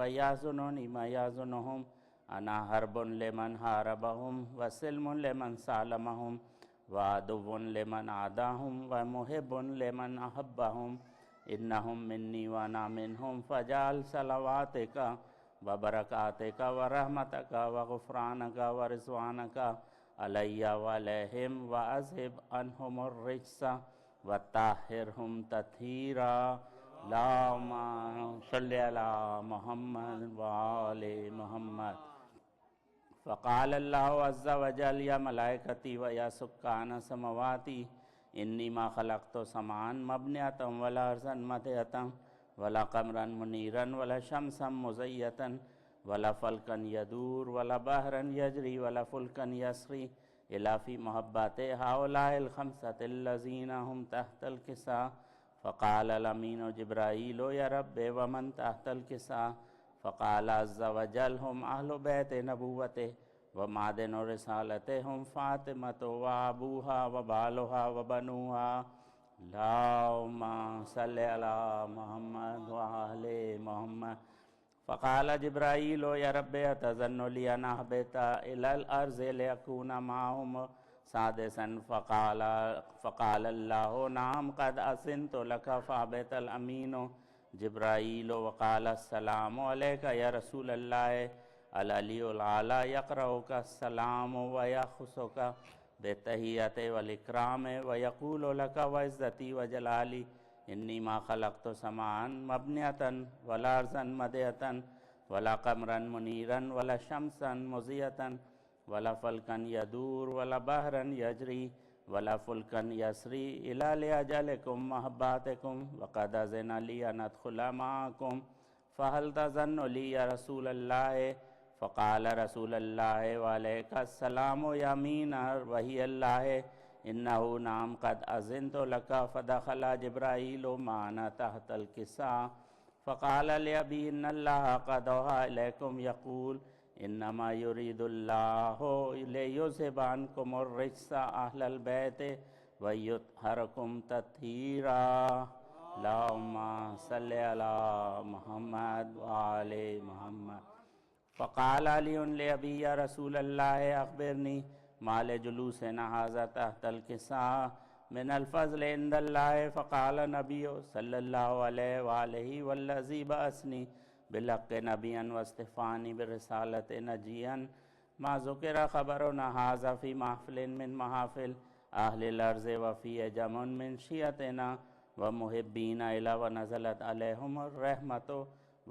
ويحزنني ما يحزنهم أنا حرب لمن حاربهم وسلم لمن سالمهم وعدو لمن عاداهم ومحب لمن أحبهم إنهم مني وأنا منهم فاجعل صلواتك وبركاتك ورحمتك وغفرانك ورضوانك علي وعليهم وأذهب عنهم الرجس وطهرهم تطهيرا اللهم صل على محمد وآل محمد. فقال الله عز وجل يا ملائكتي ويا سكان سماواتي إني ما خلقت سمعا مبنية ولا أرضا مدية ولا قمرا منيرا ولا شمسا مزية ولا فلكا يدور ولا بحرا يجري ولا فلكا يسري إلا في محبة هؤلاء الخمسة الذين هم تحت الكساء. فقال الأمين جبرائيل يا رب ومن تحت الكساء؟ فقال عز وجل هم أهل بيت نبوته ومعدن رسالته هم فاطمة وأبوها وبالها وبنوها. اللهم صل على محمد وآل محمد. فقال جبرائيل يا رب أتظن لي أن أهبط إلى الأرض لأكون معهم سادسا؟ فقال الله نعم قد أذنت لك فأهبط. الأمين جبرائيل وقال السلام عليك يا رسول الله العلي الأعلى يقرأك السلام ويخصك بالتحية والإكرام ويقول لك وعزتي وجلالي إني ما خلقت سماعا مبنية ولا أرضا مدية ولا قمرا منيرا ولا شمسا مضيئة ولا فلكا يدور ولا بحرا يجري ولا فلكا يسري إلا لأجلكم محباتكم وقد أذن لي أن أدخل معكم فهل تظن لي يا رسول الله؟ فقال رسول الله وعليك السلام يا أمين وحي الله إنه نعم قد أذنت لك. فدخل جبرائيل معنا تحت الكساء فقال لأبي إن الله قد أوحى إليكم يقول إنما يريد الله ليذهب عنكم الرجس أهل البيت ويطهركم تطهيرا. اللهم صل على محمد وآل محمد. فقال علي لأبي يا رسول الله أخبرني ما لجلوسنا هذا تحت الكساء من الفضل عند الله؟ فقال النبي صلى الله عليه وآله والذي بعثني بالحق نبيا واصطفاني برسالة نجيا ما ذكر خبرنا هذا في محفل من محافل أهل الأرض وفي جمع من شيعتنا ومحبين إلى ونزلت عليهم الرحمة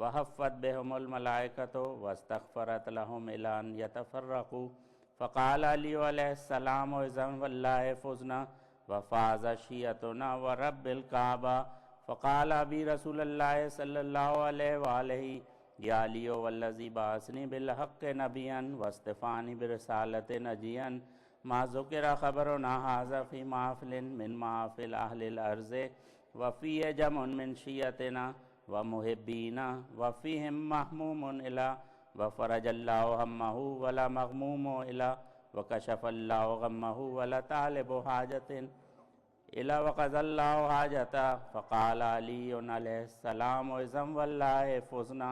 وحفت بهم الملائكة واستغفرت لهم إلى أن يتفرقوا. فقال علي عليه السلام إذن والله فزنا وفاز شيعتنا ورب الكعبة. فقال أبي رسول الله صلى الله عليه وآله يا علي والذي بعثني بالحق نبيا واصطفاني برسالة نجيا ما ذكر خبرنا هذا في محفل من محافل أهل الأرض وفي جمع من شيعتنا ومحبين وفيهم محموم إلى وفرج الله همه ولا مغموم إلى وكشف الله غمه ولا طالب حاجة إلى وقضى الله حاجته. فقال علي عليه السلام إذن والله فزنا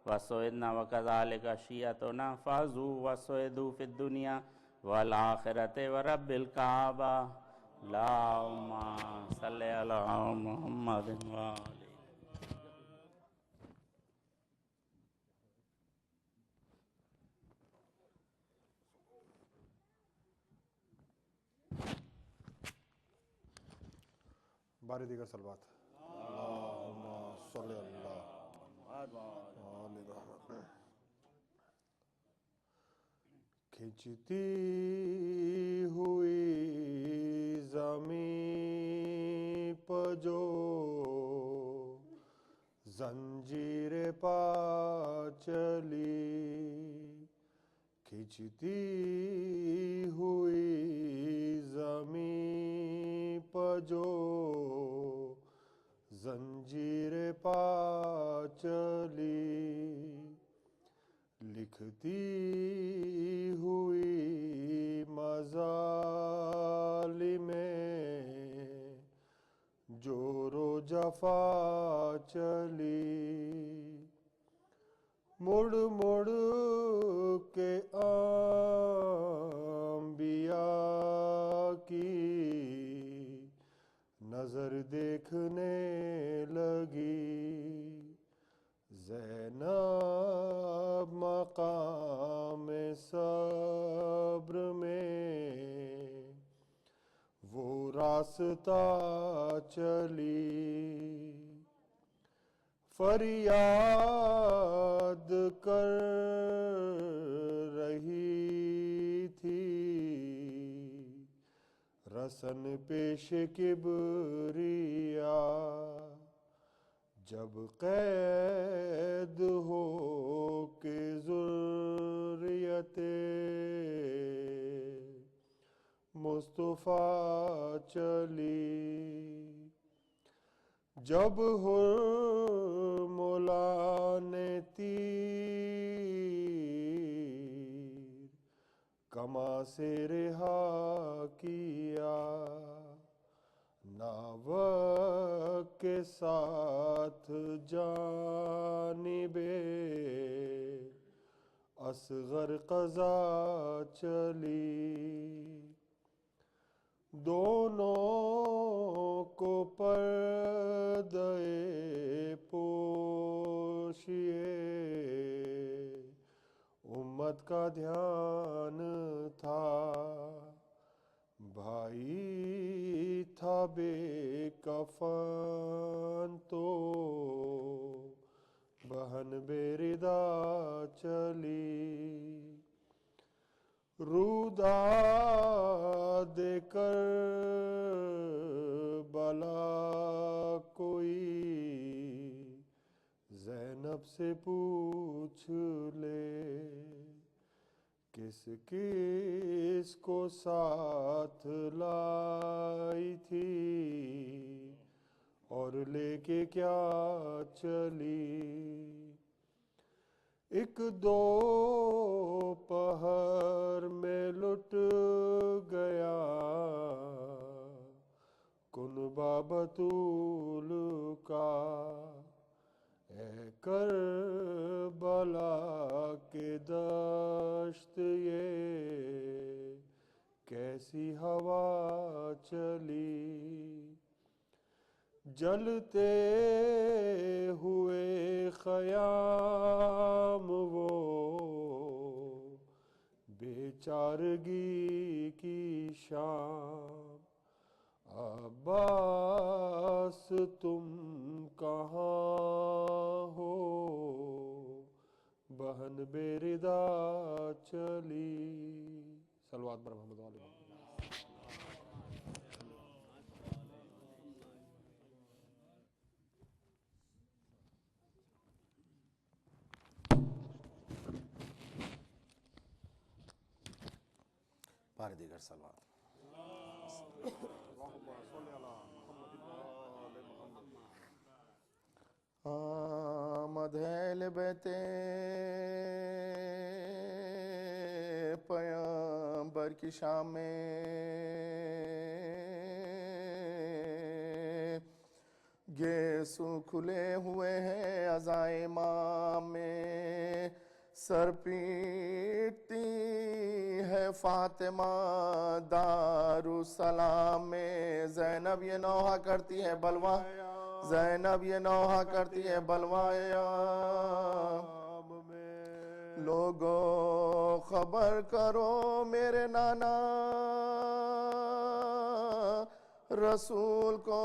وسعدنا وكذلك شيعتنا فازوا وسعدوا في الدنيا والآخرة ورب الكعبة. اللهم صل على محمد وآله. باری دیگر صلوات. اللہم صلی اللہ کھنچتی ہوئی زمین پر جو زنجیر پا چلی، کھنچتی ہوئی زمین پر جو زنجیر پا چلی، لکھتی ہوئی مظالم میں جور و جفا چلی، مڑ مڑ کے انبیاء کی نظر دیکھنے لگی، زینب مقام صبر میں وہ راستہ چلی، فریاد کر رہی تھی رسن پیش کبریا، جب قید ہو کے ذریت مصطفیٰ چلی، جب حرملا نے تیر کما سے رہا کیا، ناوک کے ساتھ جانب اصغر قضا چلی، دونوں کو پردے پوشیے امت کا دھیان تھا، بھائی تھا بے کفن تو بہن بے ردا چلی، رودا دے کر بلا کوئی زینب سے پوچھ لے، کس کس کو ساتھ لائی تھی اور لے کے کیا چلی، ایک دو پہر میں لٹ گیا کنبہ بطول کا، اے کربلا کے دشت یہ کیسی ہوا چلی، جلتے ہوئے خیام وہ بیچارگی کی شام، عباس تم کہاں ہو بہن بے ردا چلی، صلوات بر محمد علیہ وسلم۔ پارے دیگر صلوات۔ آمد ہے اہل بیت پیغمبر کی شام میں، گیسو کھلے ہوئے ہیں عزائے امام میں، سر پیٹتی ہے فاطمہ دارالسلام میں، زینب یہ نوحہ کرتی ہے بلوا، زینب یہ نوحہ کرتی ہے بلوایا، لوگو خبر کرو میرے نانا رسول کو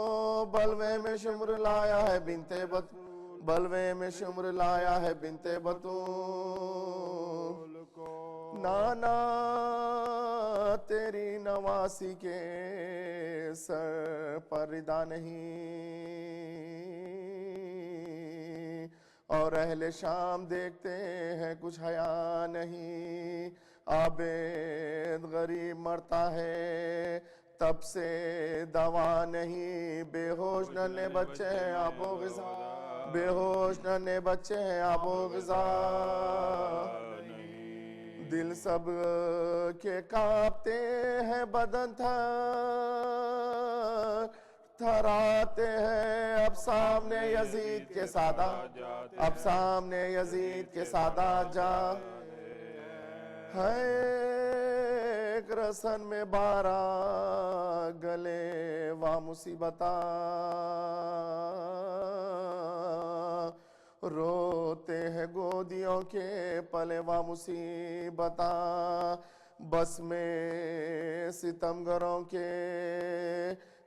بلوے میں شمر لایا ہے بنتے بطول، بلوے میں شمر لایا ہے بنتے بطول، نانا تیری نواسی کے سر پر ردا نہیں، اور اہل شام دیکھتے ہیں کچھ حیا نہیں، عابد غریب مرتا ہے تب سے دوا نہیں، بے ہوش ننھے بچے ہیں آب و غذا، بے ہوش ننھے بچے ہیں آب و غذا، دل سب کے کانپتے ہیں بدن تھر تھر آتے ہیں اب سامنے یزید کے سادات، اب سامنے یزید کے سادات جا ہے ایک رسن میں 12 گلے و مصیبتاں، روتے ہیں گودیوں کے پلے و مصیبتاں، بس میں ستمگروں کے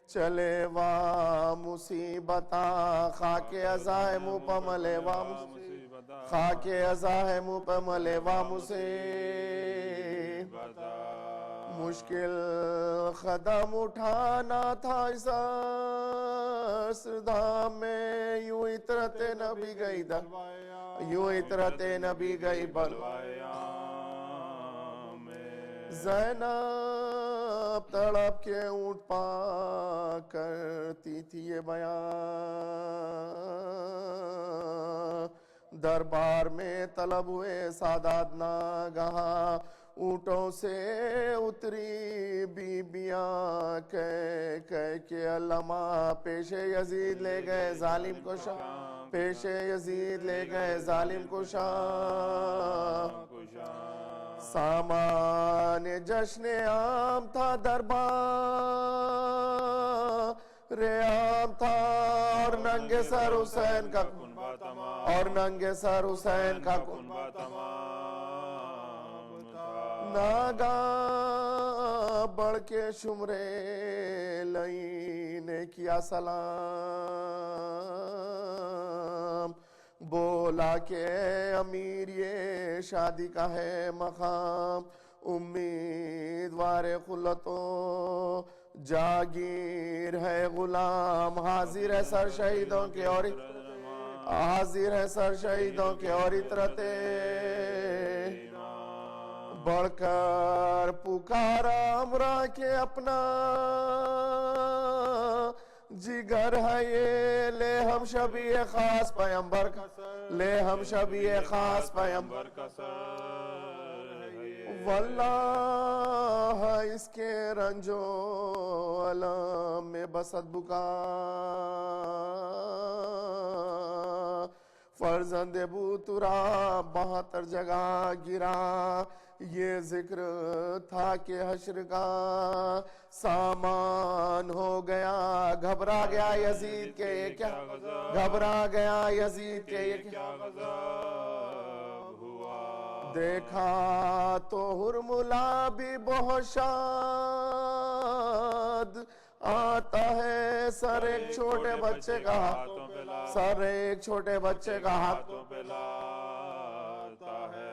چلے و مصیبتاں، خاک عزائے منہ پہ ملے و مصیبتاں، خاک عزائے منہ پہ ملے و مصیبتاں، مشکل قدم اٹھانا تھا اس عصردام میں، یوں عطرت نبی گئی یوں عطرت نبی گئی بلوایاں میں، زینب تڑپ کے اونٹ پا کرتی تھی یہ بیان، دربار میں طلب ہوئے سادات ناگہاں، اونٹوں سے اتری بیبیاں کہہ کے علماء، پیش یزید لے گئے ظالم کو شام، پیش یزید لے گئے ظالم کو شام، سامان جشن عام تھا دربار عام تھا، اور ننگے سر حسین کا کنبہ تمام، اور ننگے سر حسین کا کنبہ تمام، ناگاہ بڑھ کے شمرے لئی نے کیا سلام، بولا کہ امیر یہ شادی کا ہے مقام، امیدوار خلتوں جاگیر ہے غلام، حاضر ہے سر شہیدوں کے اور حاضر ہے سر شہیدوں کے اور عطرتے، بڑھ کر پکارا امرا کے اپنا جگر ہے یہ، لے ہم شبیہ خاص پیمبر کا سر، لے ہم شبیہ خاص پیمبر کا سر، واللہ اس کے رنج و علم میں بسط بکا، فرزند بو تراب 72 جگہ گرا، یہ ذکر تھا کہ حشر کا سامان ہو گیا، گھبرا گیا یزید کے یہ کیا گھبرا گیا یزید کے یہ کیا غضب ہوا، دیکھا تو ہرملا بھی بہت شاد آتا ہے، سر ایک چھوٹے بچے کا ہاتھوں پہ لاتا، سر ایک چھوٹے بچے کا ہاتھوں پہ لاتا ہے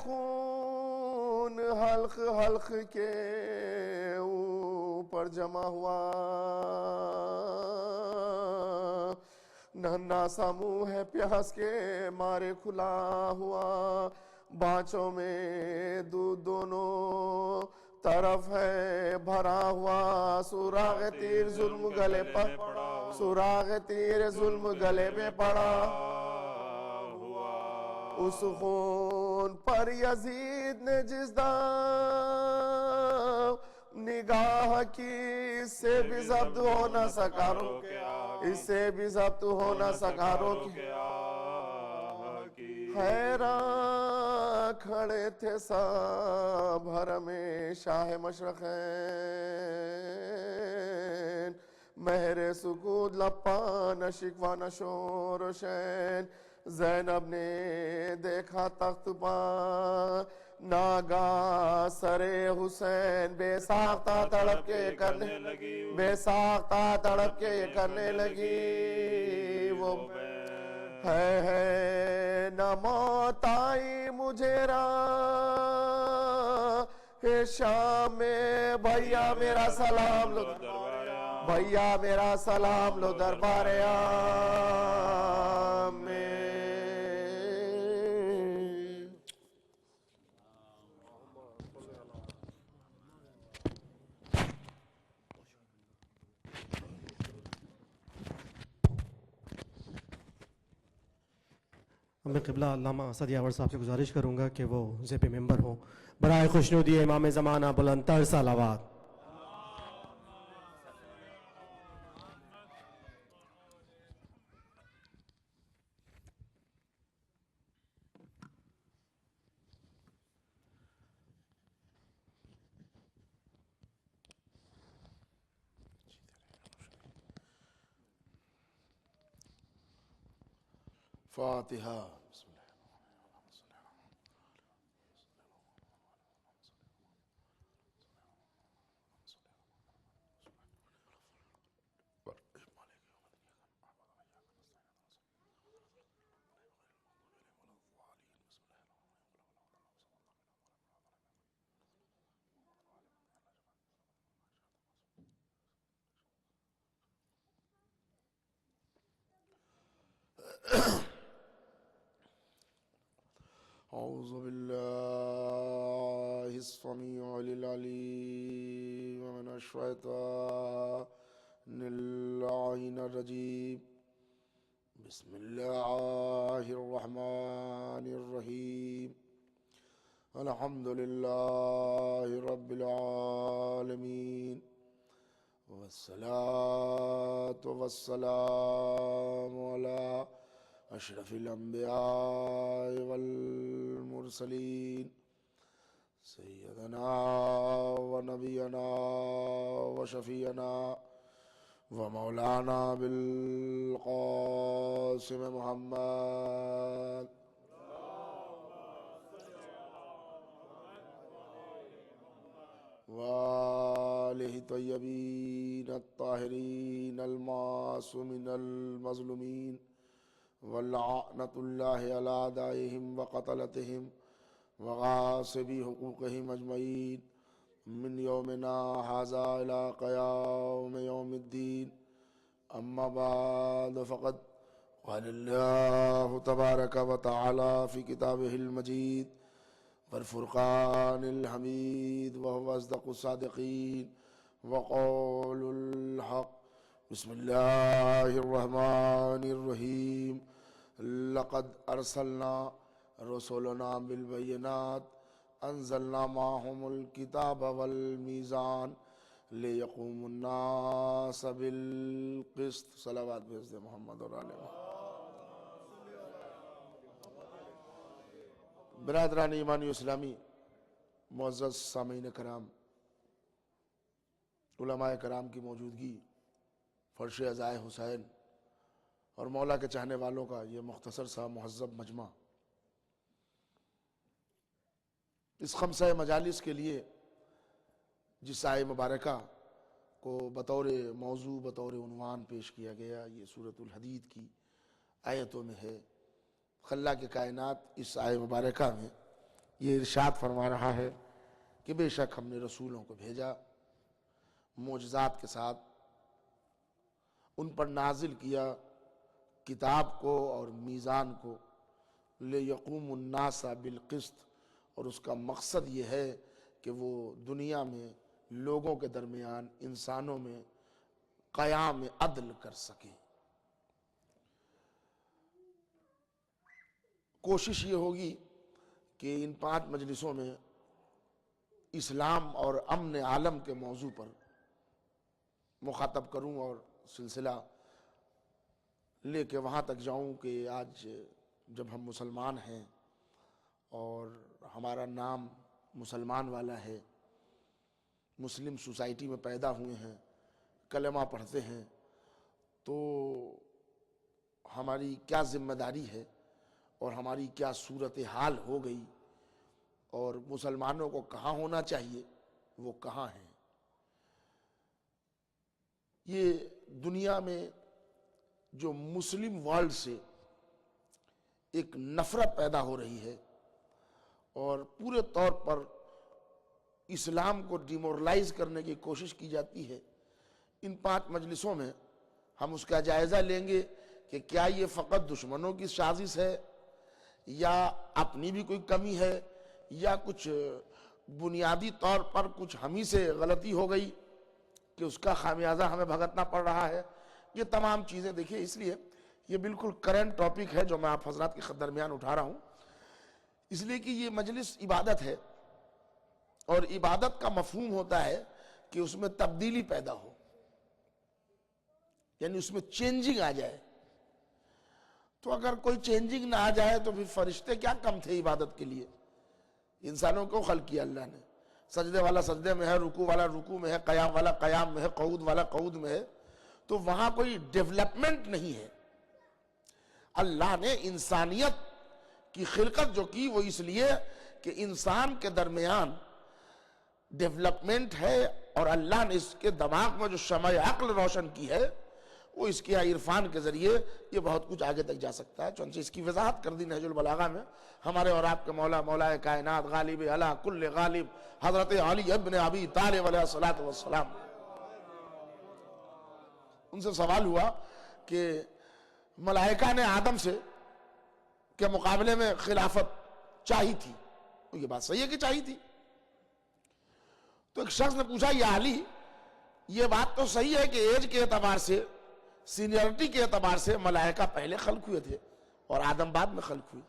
خون حلق حلق کے اوپر جمع ہوا، ننھا سا منہ ہے پیاس کے مارے کھلا ہوا، بانچوں میں دودھ دونوں طرف ہے بھرا ہوا، سوراخ تیر ظلم گلے پر سوراخ تیر ظلم گلے میں پڑا ہوا، اس خون پر یزید نے جس دم نگاہ کی، اس سے بھی ضبط ہو نہ سکا اس سے بھی ضبط ہو نہ سکا حیران کھڑے تھے سب حرم شاہ مشرقین، مہر سکوت لپا نہ شکوہ نہ شور و شین، زینب نے دیکھا تخت پا ناگاہ سر حسین بے ساختہ تڑپ کے کرنے لگی، بے ساختہ تڑپ کے کرنے لگی، وہ ہے نہ موت آئی مجھے راہ شام میں، بھیا میرا سلام لو بھیا میرا سلام لو دربار عام میں، میں قبلہ علامہ اسد یاور صاحب سے گزارش کروں گا کہ وہ ذیب ممبر ہوں برائے خوشنودی امام زمانہ بلند تر صلوات۔ فاتحہ. بسم اللہ. أعوذ بالله السميع العليم من الشيطان اللعين الرجيم. بسم الله الرحمن الرحيم. الحمد لله رب العالمين والصلاة والسلام على أشرف الأنبياء والمرسلين سيدنا ونبينا وشفينا ومولانا بالقاسم محمد وآله الطيبين الطاهرين المعصومين المظلومين ولعنة الله على أعدائهم وقتلتهم وغاصبي حقوقهم أجمعين من يومنا هذا إلى قيام يوم الدين. أما بعد فقد قال الله تبارك وتعالى في كتابه المجيد والفرقان الحميد وهو أصدق الصادقين وقول الحق. بسم الله الرحمن الرحيم. لقد أرسلنا رسولنا بالبينات أنزلنا معهم الكتاب والميزان ليقوم الناس بالقسط. صلوات بحضرت محمد اور آل محمد. برادران ایمانی اسلامی، معزز سامعین کرام، علماء کرام کی موجودگی، فرش عزائے حسین اور مولا کے چاہنے والوں کا یہ مختصر سا مہذب مجمع اس خمسہ مجالس کے لیے جس آیہ مبارکہ کو بطور موضوع بطور عنوان پیش کیا گیا، یہ سورۃ الحدید کی آیتوں میں ہے. خلاق کائنات اس آیہ مبارکہ میں یہ ارشاد فرما رہا ہے کہ بے شک ہم نے رسولوں کو بھیجا معجزات کے ساتھ، ان پر نازل کیا کتاب کو اور میزان کو، لِيَقُومُ النَّاسَ بِالْقِسْطِ، اور اس کا مقصد یہ ہے کہ وہ دنیا میں لوگوں کے درمیان انسانوں میں قیام عدل کر سکیں. کوشش یہ ہوگی کہ ان 5 مجلسوں میں اسلام اور امن عالم کے موضوع پر مخاطب کروں اور سلسلہ لے کے وہاں تک جاؤں کہ آج جب ہم مسلمان ہیں اور ہمارا نام مسلمان والا ہے، مسلم سوسائٹی میں پیدا ہوئے ہیں، کلمہ پڑھتے ہیں، تو ہماری کیا ذمہ داری ہے اور ہماری کیا صورتحال ہو گئی، اور مسلمانوں کو کہاں ہونا چاہیے وہ کہاں ہیں. یہ دنیا میں جو مسلم ورلڈ سے ایک نفرت پیدا ہو رہی ہے اور پورے طور پر اسلام کو ڈیمورلائز کرنے کی کوشش کی جاتی ہے، ان 5 مجلسوں میں ہم اس کا جائزہ لیں گے کہ کیا یہ فقط دشمنوں کی سازش ہے یا اپنی بھی کوئی کمی ہے یا کچھ بنیادی طور پر کچھ ہمیں سے غلطی ہو گئی کہ اس کا خامیازہ ہمیں بھگتنا پڑ رہا ہے. یہ تمام چیزیں دیکھیے، اس لیے یہ بالکل کرنٹ ٹاپک ہے جو میں آپ حضرات کے درمیان اٹھا رہا ہوں، اس لیے کہ یہ مجلس عبادت ہے اور عبادت کا مفہوم ہوتا ہے کہ اس میں تبدیلی پیدا ہو، یعنی اس میں چینجنگ آ جائے. تو اگر کوئی چینجنگ نہ آ جائے تو پھر فرشتے کیا کم تھے عبادت کے لیے؟ انسانوں کو خلق کیا اللہ نے، سجدے والا سجدے میں ہے، رکوع والا رکوع میں ہے، قیام والا قیام میں ہے، قعود والا قعود میں ہے، تو وہاں کوئی ڈیولپمنٹ نہیں ہے. اللہ نے انسانیت کی خلقت جو کی وہ اس لیے کہ انسان کے درمیان ڈیولپمنٹ ہے، اور اللہ نے اس کے دماغ میں جو شمع عقل روشن کی ہے وہ اس کے عرفان کے ذریعے یہ بہت کچھ آگے تک جا سکتا ہے. چنانچہ اس کی وضاحت کر دی نہج البلاغہ میں ہمارے اور آپ کے مولا، مولا کائنات، غالب علی کل غالب، حضرت علی ابن ابی طالب علیہ الصلوۃ والسلام. ان سے سوال ہوا کہ ملائکہ نے آدم سے کے مقابلے میں خلافت چاہی تھی، یہ بات صحیح ہے کہ چاہی تھی. تو ایک شخص نے پوچھا یا علی، یہ بات تو صحیح ہے کہ ایج کے اعتبار سے، سینئرٹی کے اعتبار سے ملائکہ پہلے خلق ہوئے تھے اور آدم بعد میں خلق ہوئی.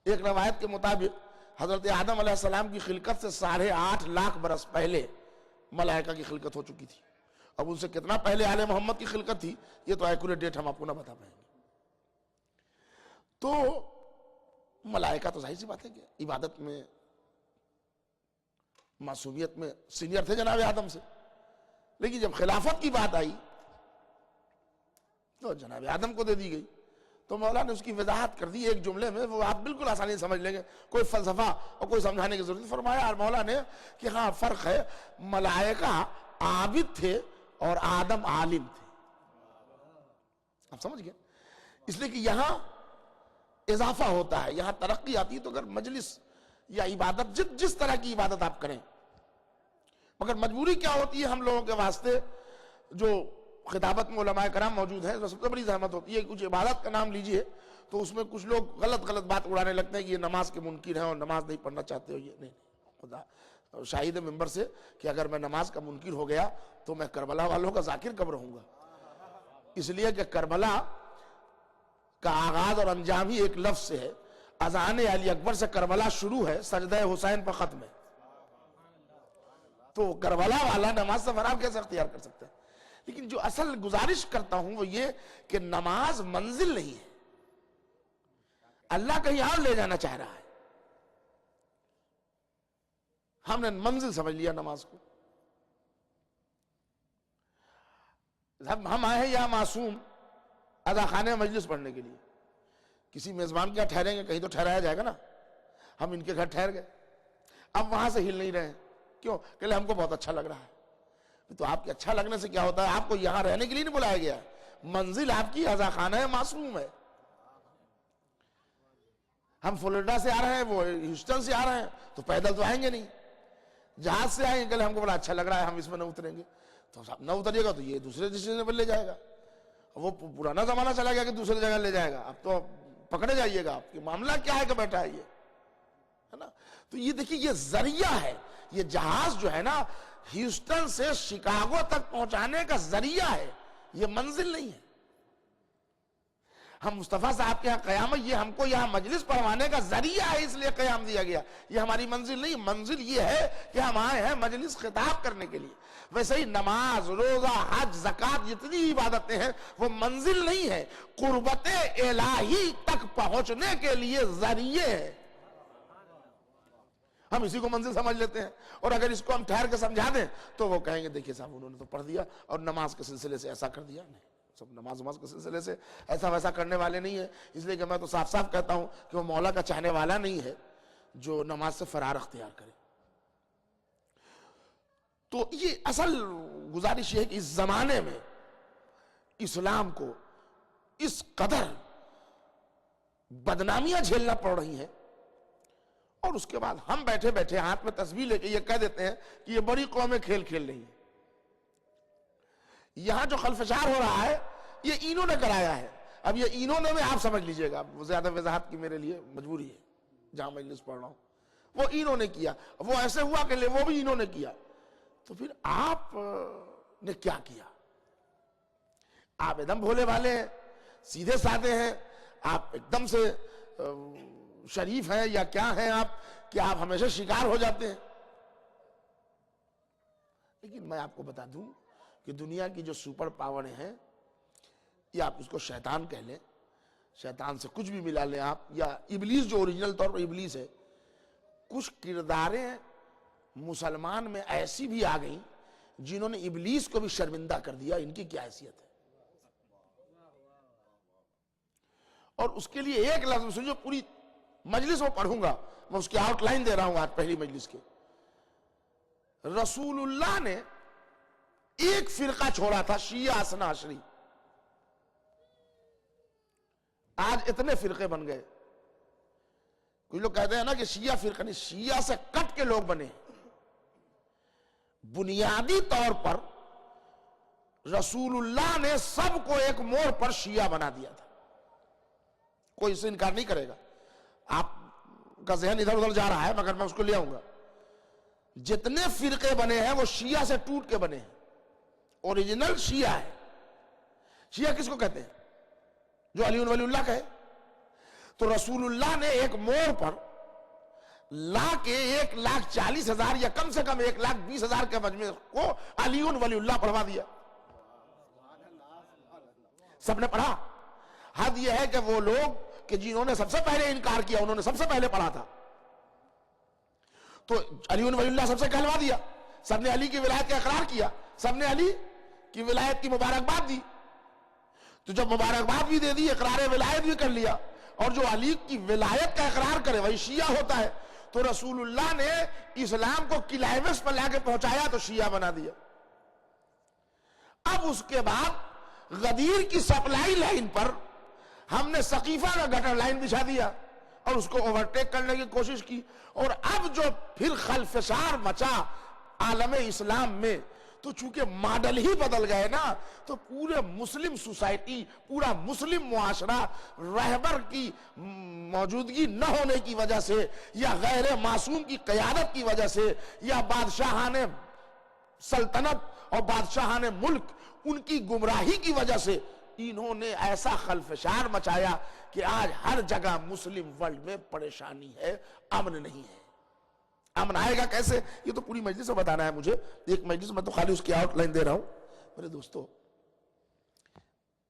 ایک روایت کے مطابق حضرت آدم علیہ السلام کی خلقت سے 8.5 لاکھ برس پہلے ملائکہ کی خلقت ہو چکی تھی. اب ان سے کتنا پہلے آل محمد کی خلقت تھی یہ تو ایکوریٹ ڈیٹ ہم آپ کو نہ بتا پائیں گے. تو ملائکہ تو ظاہر سی بات ہے کہ عبادت میں، معصومیت میں سینئر تھے جناب آدم سے، لیکن جب خلافت کی بات آئی تو جناب آدم کو دے دی گئی. تو مولا نے اس کی وضاحت کر دی ایک جملے میں، وہ آپ بالکل آسانی سے سمجھ لیں گے، کوئی فلسفہ اور کوئی سمجھانے کی ضرورت نہیں. فرمایا اور مولا نے کہ ہاں فرق ہے، ملائکہ عابد تھے اور آدم عالم تھے. آپ سمجھ گئے؟ اس لیے کہ یہاں اضافہ ہوتا ہے، یہاں ترقی آتی ہے. تو اگر مجلس یا عبادت جس طرح کی عبادت آپ کریں، مگر مجبوری کیا ہوتی ہے ہم لوگوں کے واسطے جو خطابت میں علماء کرام موجود ہیں، سب سے بڑی زحمت ہوتی ہے کچھ عبادت کا نام لیجئے تو اس میں کچھ لوگ غلط بات اڑانے لگتے ہیں کہ یہ نماز کے منکر ہیں اور نماز نہیں پڑھنا چاہتے ہو. یہ نہیں، خدا شاہد ممبر سے کہ اگر میں نماز کا منکر ہو گیا تو میں کربلا والوں کا ذاکر کب رہوں گا. اس لیے کہ کربلا کا آغاز اور انجام ہی ایک لفظ سے ہے. اذان علی اکبر سے کربلا شروع ہے، سجدہ حسین پر ختم ہے. تو کربلا والا نماز سے فرار کیسے اختیار کر سکتا ہے؟ لیکن جو اصل گزارش کرتا ہوں وہ یہ کہ نماز منزل نہیں ہے، اللہ کہیں اور لے جانا چاہ رہا ہے. ہم نے منزل سمجھ لیا نماز کو. ہم آئے ہیں یہاں معصوم اذا خانے مجلس پڑھنے کے لیے. کسی میزبان کیا ٹھہریں گے؟ کہیں تو ٹھہرایا جائے گا نا. ہم ان کے گھر ٹھہر گئے، اب وہاں سے ہل نہیں رہے ہیں. کیوں؟ کہ ہم کو بہت اچھا لگ رہا ہے. تو آپ کے اچھا لگنے سے کیا ہوتا ہے؟ آپ کو یہاں رہنے کے لیے نہیں بلایا گیا. منزل آپ کی اذا خانہ ہے، معصوم ہے. ہم فلوریڈا سے آ رہے ہیں، وہ ہیوسٹن سے آ رہے ہیں، تو پیدل تو آئیں گے نہیں، جہاز سے آئیں گے. کہ ہم کو بڑا اچھا لگ رہا ہے، ہم اس میں نہ اتریں گے. تو نہ اتریے گا تو یہ دوسرے ڈیسٹینیشن پر لے جائے گا. وہ پرانا زمانہ چلا گیا کہ دوسرے جگہ لے جائے گا. اب تو پکڑے جائیے گا. آپ کی معاملہ کیا ہے کہ بیٹھا ہے یہ، ہے نا. تو یہ دیکھیے، یہ ذریعہ ہے. یہ جہاز جو ہے نا ہیوسٹن سے شکاگو تک پہنچانے کا ذریعہ ہے، یہ منزل نہیں ہے. ہم مصطفیٰ صاحب کے یہاں قیام، یہ ہم کو یہاں مجلس پڑھوانے کا ذریعہ ہے، اس لیے قیام دیا گیا. یہ ہماری منزل نہیں. منزل یہ ہے کہ ہم آئے ہیں مجلس خطاب کرنے کے لیے. ویسے ہی نماز، روزہ، حج، زکوٰۃ جتنی عبادتیں ہیں وہ منزل نہیں ہے، قربت الہی تک پہنچنے کے لیے ذریعے ہیں. ہم اسی کو منزل سمجھ لیتے ہیں. اور اگر اس کو ہم ٹھہر کے سمجھا دیں تو وہ کہیں گے دیکھیے صاحب انہوں نے تو پڑھ دیا اور نماز کے سلسلے سے ایسا کر دیا. نہیں، سب نماز کے سلسلے سے ایسا ویسا کرنے والے نہیں ہیں. اس لیے کہ میں تو صاف صاف کہتا ہوں کہ وہ مولا کا چاہنے والا نہیں ہے جو نماز سے فرار اختیار کرے. تو یہ اصل گزارش یہ ہے کہ اس زمانے میں اسلام کو اس قدر بدنامیاں جھیلنا پڑ رہی ہیں، اور اس کے بعد ہم بیٹھے بیٹھے ہاتھ میں تسبیح لے کے یہ کہہ دیتے ہیں کہ یہ بڑی قومیں کھیل کھیل رہی ہیں. یہاں جو خلفشار ہو رہا ہے یہ انہوں نے کرایا ہے. اب یہ انہوں نے میں آپ سمجھ لیجئے گا، وہ زیادہ وضاحت کی میرے لیے مجبوری ہے. جہاں مجلس پڑھ رہا ہوں وہ انہوں نے کیا، وہ ایسے ہوا کہ وہ بھی انہوں نے کیا. تو پھر آپ نے کیا کیا؟ آپ ایک دم بھولے والے ہیں، سیدھے سادے ہیں، آپ ایک دم سے شریف ہیں یا کیا ہیں آپ کہ آپ ہمیشہ شکار ہو جاتے ہیں. لیکن میں آپ کو بتا دوں کہ دنیا کی جو سپر پاوریں ہیں، یا آپ اس کو شیطان کہہ لیں، شیطان سے کچھ بھی ملا لیں آپ، یا ابلیس جو اوریجنل طور پر ابلیس ہے، کچھ کرداریں مسلمان میں ایسی بھی آ گئیں جنہوں نے ابلیس کو بھی شرمندہ کر دیا. ان کی کیا حیثیت ہے؟ اور اس کے لیے ایک لفظ سنجو پوری مجلس میں پڑھوں گا، میں اس کی آؤٹ لائن دے رہا ہوں آج پہلی مجلس کے. رسول اللہ نے ایک فرقہ چھوڑا تھا، شیعہ اثنا عشری. آج اتنے فرقے بن گئے. کچھ لوگ کہتے ہیں نا کہ شیعہ فرقہ نہیں، شیعہ سے کٹ کے لوگ بنے. بنیادی طور پر رسول اللہ نے سب کو ایک موڑ پر شیعہ بنا دیا تھا. کوئی اس سے انکار نہیں کرے گا. آپ کا ذہن ادھر ادھر جا رہا ہے مگر میں اس کو لے آؤں گا. جتنے فرقے بنے ہیں وہ شیعہ سے ٹوٹ کے بنے ہیں. اوریجنل شیعہ ہے. شیعہ کس کو کہتے ہیں؟ جو علی ولی اللہ کہے. تو رسول اللہ نے ایک موڑ پر لا کے 1,40,000 یا کم سے کم 1,20,000 کے مجمع کو علی ولی اللہ پڑھوا دیا. سب نے پڑھا. حد یہ ہے کہ وہ لوگ کہ جنہوں نے سب سے پہلے انکار کیا انہوں نے سب سے پہلے پڑھا تھا. تو علی ولی اللہ سب سے کہلوا دیا. سب نے علی کی ولایت کا اقرار کیا. سب نے علی کی ولایت کی مبارکباد دی. تو جب مبارکباد بھی دے دی، اقرار ولایت بھی کر لیا، اور جو علی کی ولایت کا اقرار کرے وہی شیعہ ہوتا ہے. تو رسول اللہ نے اسلام کو کلائمیکس پر لا کے پہنچایا تو شیعہ بنا دیا. اب اس کے بعد غدیر کی سپلائی لائن پر ہم نے سقیفہ کا گٹر لائن بچھا دیا اور اس کو اوورٹیک کرنے کی کوشش کی. اور اب جو پھر خلفشار مچا عالم اسلام میں، تو چونکہ ماڈل ہی بدل گئے نا، تو پورے مسلم سوسائٹی، پورا مسلم معاشرہ رہبر کی موجودگی نہ ہونے کی وجہ سے، یا غیر معصوم کی قیادت کی وجہ سے، یا بادشاہان سلطنت اور بادشاہان ملک ان کی گمراہی کی وجہ سے، انہوں نے ایسا خلفشار مچایا کہ آج ہر جگہ مسلم ورلڈ میں پریشانی ہے، امن نہیں ہے. امن آئے گا کیسے؟ یہ تو پوری مجلس میں بتانا ہے مجھے. ایک مجلس میں تو خالی اس کی آؤٹ لائن دے رہا ہوں. میرے دوستو،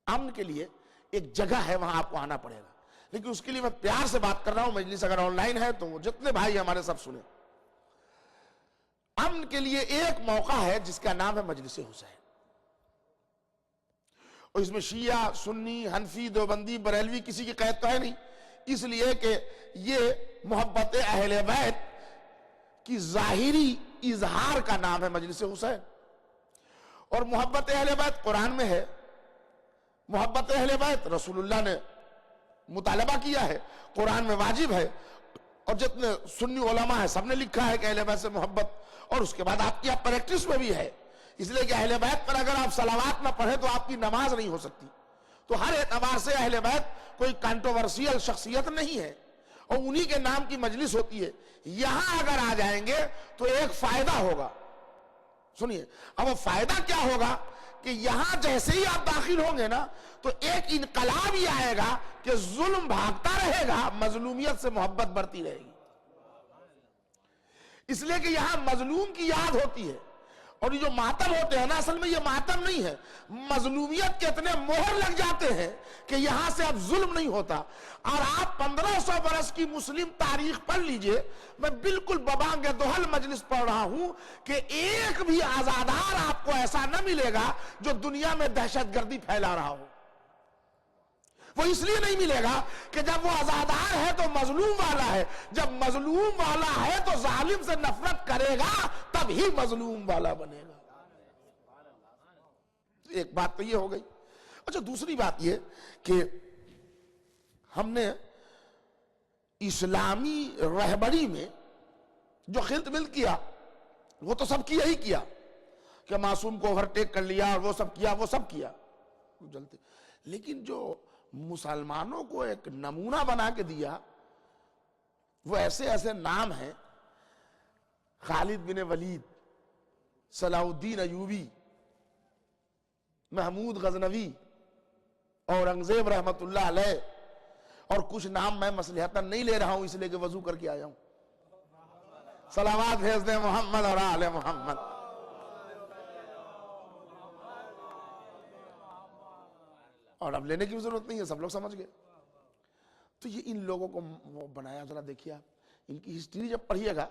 امن کے لیے ایک جگہ ہے، وہاں آپ کو آنا پڑے گا. لیکن اس کے لیے میں پیار سے بات کر رہا ہوں. مجلس اگر آن لائن ہے تو جتنے بھائی ہمارے سب سنیں. امن کے لیے ایک موقع ہے جس کا نام ہے مجلس حسین. اور اس میں شیعہ، سنی، حنفی، دیوبندی، بریلوی کسی کی قید تو ہے نہیں. اس لیے کہ یہ محبت اہل بیت کی ظاہری اظہار کا نام ہے مجلس حسین. اور محبت اہل بیت قرآن میں ہے. محبت اہل بیت رسول اللہ نے مطالبہ کیا ہے، قرآن میں واجب ہے. اور جتنے سنی علماء ہیں سب نے لکھا ہے کہ اہل بیت سے محبت. اور اس کے بعد آپ کی پریکٹس میں بھی ہے. اس لیے کہ اہل بیت پر اگر آپ صلوات نہ پڑھیں تو آپ کی نماز نہیں ہو سکتی. تو ہر اعتبار سے اہل بیت کوئی کنٹروورسیل شخصیت نہیں ہے، اور انہی کے نام کی مجلس ہوتی ہے. یہاں اگر آ جائیں گے تو ایک فائدہ ہوگا. سنیے، اب وہ فائدہ کیا ہوگا کہ یہاں جیسے ہی آپ داخل ہوں گے نا تو ایک انقلاب ہی آئے گا کہ ظلم بھاگتا رہے گا، مظلومیت سے محبت بڑھتی رہے گی. اس لیے کہ یہاں مظلوم کی یاد ہوتی ہے. اور یہ جو ماتم ہوتے ہیں نا، اصل میں یہ ماتم نہیں ہے، مظلومیت کے اتنے مہر لگ جاتے ہیں کہ یہاں سے اب ظلم نہیں ہوتا. اور آپ 1500 برس کی مسلم تاریخ پڑھ لیجئے. میں بالکل ببانگ دوحل مجلس پڑھ رہا ہوں کہ ایک بھی آزادار آپ کو ایسا نہ ملے گا جو دنیا میں دہشت گردی پھیلا رہا ہو. وہ اس لیے نہیں ملے گا کہ جب وہ آزادار ہے تو مظلوم والا ہے، جب مظلوم والا ہے تو ظالم سے نفرت کرے گا، تب ہی مظلوم والا بنے گا. ایک بات تو یہ ہو گئی. اچھا، دوسری بات یہ کہ ہم نے اسلامی رہبری میں جو خلط ملت کیا وہ تو سب کیا ہی کیا کہ معصوم کو اوورٹیک کر لیا اور وہ سب کیا جلتے. لیکن جو مسلمانوں کو ایک نمونہ بنا کے دیا وہ ایسے نام ہیں: خالد بن ولید، صلاح الدین ایوبی، محمود غزنوی، اورنگزیب رحمت اللہ علیہ. اور کچھ نام میں مصلحتاً نہیں لے رہا ہوں اس لیے کہ وضو کر کے آیا ہوں. صلوات بھیج دیں محمد اور آل محمد. اور اب لینے کی ضرورت نہیں ہے، سب لوگ سمجھ گئے. تو یہ ان لوگوں کو بنایا. ذرا دیکھیے آپ ان کی ہسٹری جب پڑھیے گا.